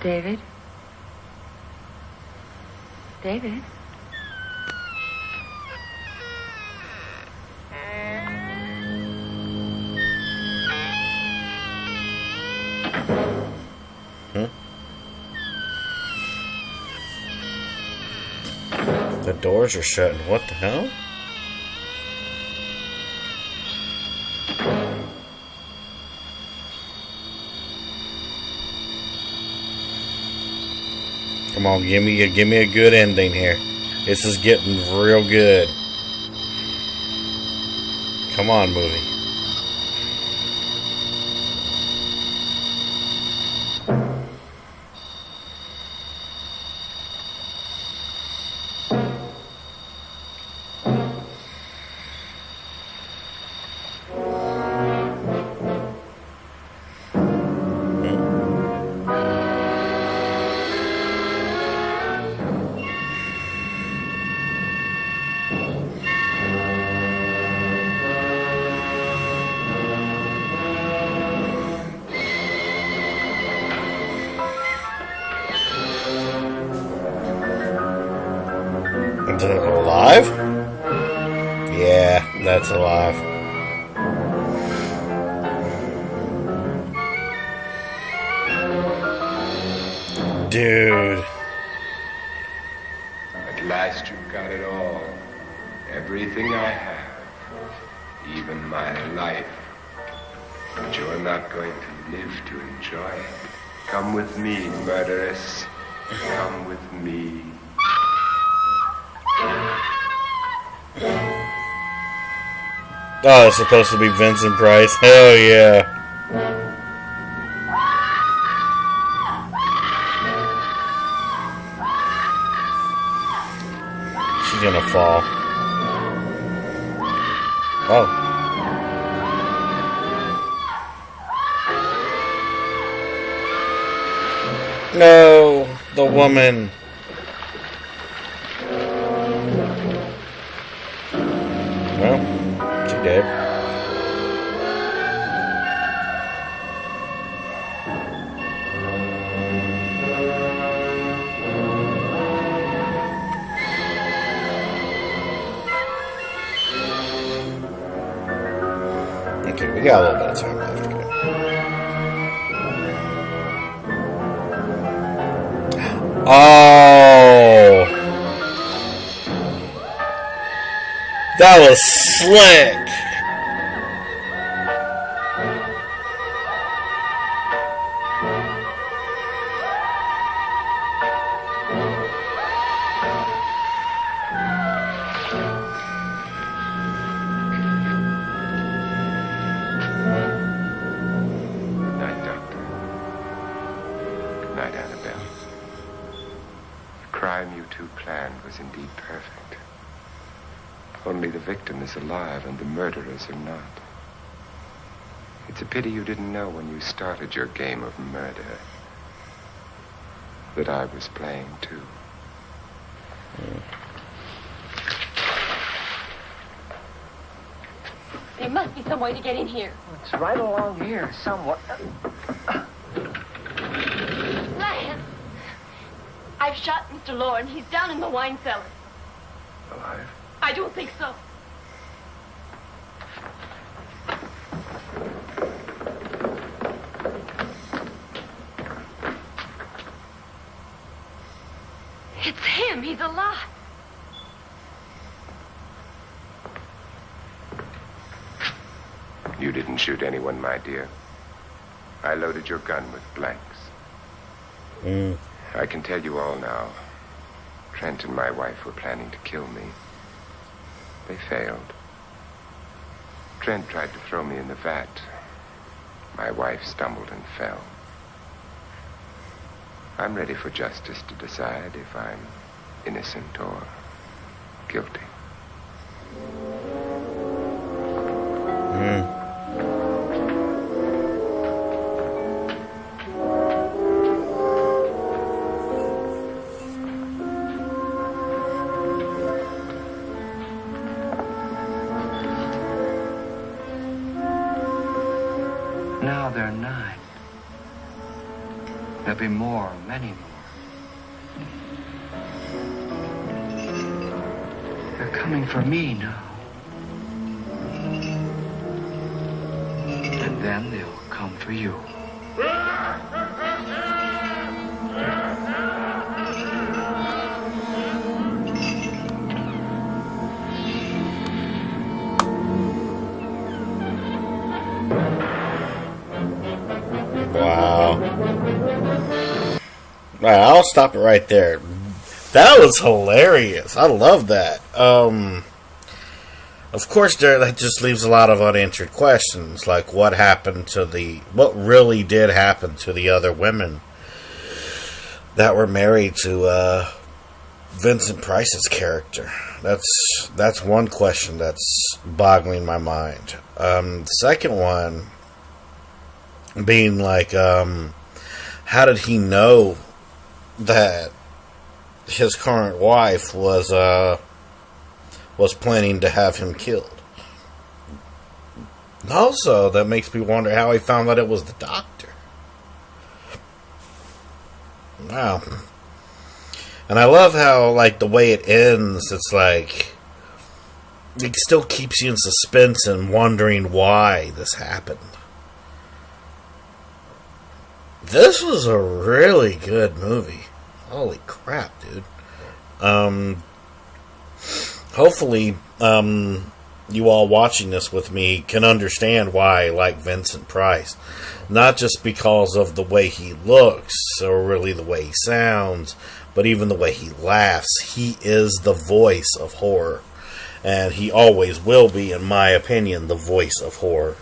David? David? The doors are shutting. What the hell? Come on, give me a good ending here. This is getting real good. Come on, movie. Is it alive? Yeah, that's alive. Dude. At last you've got it all. Everything I have. Even my life. But you're not going to live to enjoy it. Come with me, murderess. Come with me. Oh, it's supposed to be Vincent Price. Hell yeah. She's gonna fall. Oh. No, the woman. Well, she did. Okay, we got a little bit of time left here. Oh, that was slick. Good night, Doctor. Good night, Annabelle. The crime you two planned was indeed perfect. Only the victim is alive and the murderers are not. It's a pity you didn't know when you started your game of murder that I was playing too. There must be some way to get in here. It's right along here, somewhat. Lance! I've shot Mr. Lorne. He's down in the wine cellar. Alive? I don't think so. It's him. He's alive. You didn't shoot anyone, my dear. I loaded your gun with blanks. I can tell you all now. Trent and my wife were planning to kill me. They failed. Trent tried to throw me in the vat. My wife stumbled and fell. I'm ready for justice to decide if I'm innocent or guilty. Now there are 9. There'll be more, many more. They're coming for me now. And then they'll come for you. Wow. Right, I'll stop it right there. That was hilarious. I love that. Of course, that just leaves a lot of unanswered questions, like what really did happen to the other women that were married to Vincent Price's character. That's one question that's boggling my mind. The second one being like, how did he know that his current wife was planning to have him killed? And also, that makes me wonder how he found that it was the doctor. Wow. And I love how, like, the way it ends, it's like, it still keeps you in suspense and wondering why this happened. This was a really good movie. Holy crap, dude. Hopefully, you all watching this with me can understand why I like Vincent Price. Not just because of the way he looks, or really the way he sounds, but even the way he laughs. He is the voice of horror. And he always will be, in my opinion, the voice of horror.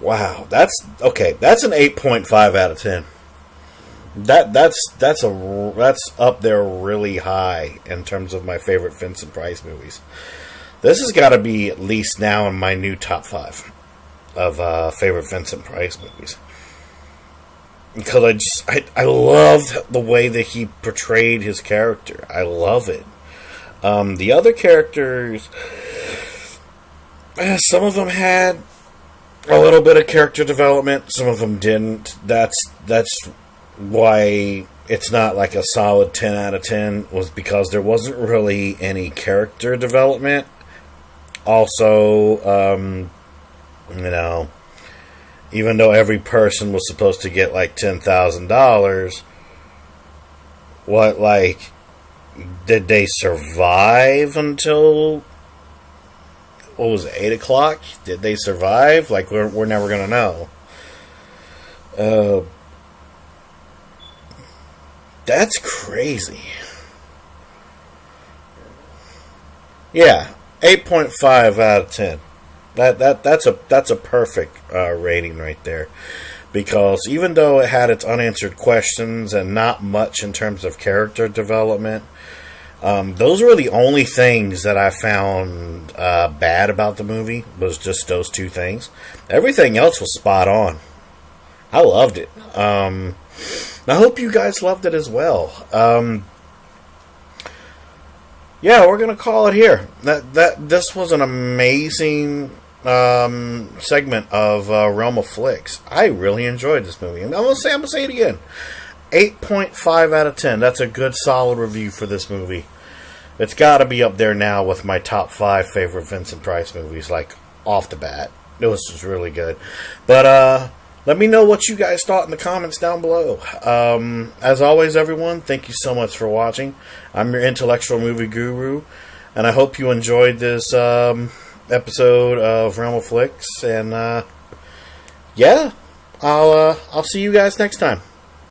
Wow, that's an 8.5 out of 10. That's up there really high in terms of my favorite Vincent Price movies. This has got to be at least now in my new top 5 of favorite Vincent Price movies, because I loved the way that he portrayed his character. I love it. The other characters, some of them had a little bit of character development, some of them didn't. That's why it's not like a solid 10 out of 10, was because there wasn't really any character development. Also, even though every person was supposed to get like $10,000, did they survive until, what was it, 8 o'clock? Did they survive? Like, we're never going to know. That's crazy. Yeah, 8.5 out of 10. That's a perfect rating right there. Because even though it had its unanswered questions and not much in terms of character development, those were the only things that I found bad about the movie, was just those two things. Everything else was spot on. I loved it. I hope you guys loved it as well. Yeah, we're gonna call it here. This was an amazing segment of Realm of Flix. I really enjoyed this movie, and I'm gonna say it again. 8.5 out of 10. That's a good, solid review for this movie. It's got to be up there now with my top 5 favorite Vincent Price movies, like off the bat. It was just really good. But let me know what you guys thought in the comments down below. As always, everyone, thank you so much for watching. I'm your intellectual movie guru. And I hope you enjoyed this episode of Realm of Flix. And yeah, I'll see you guys next time.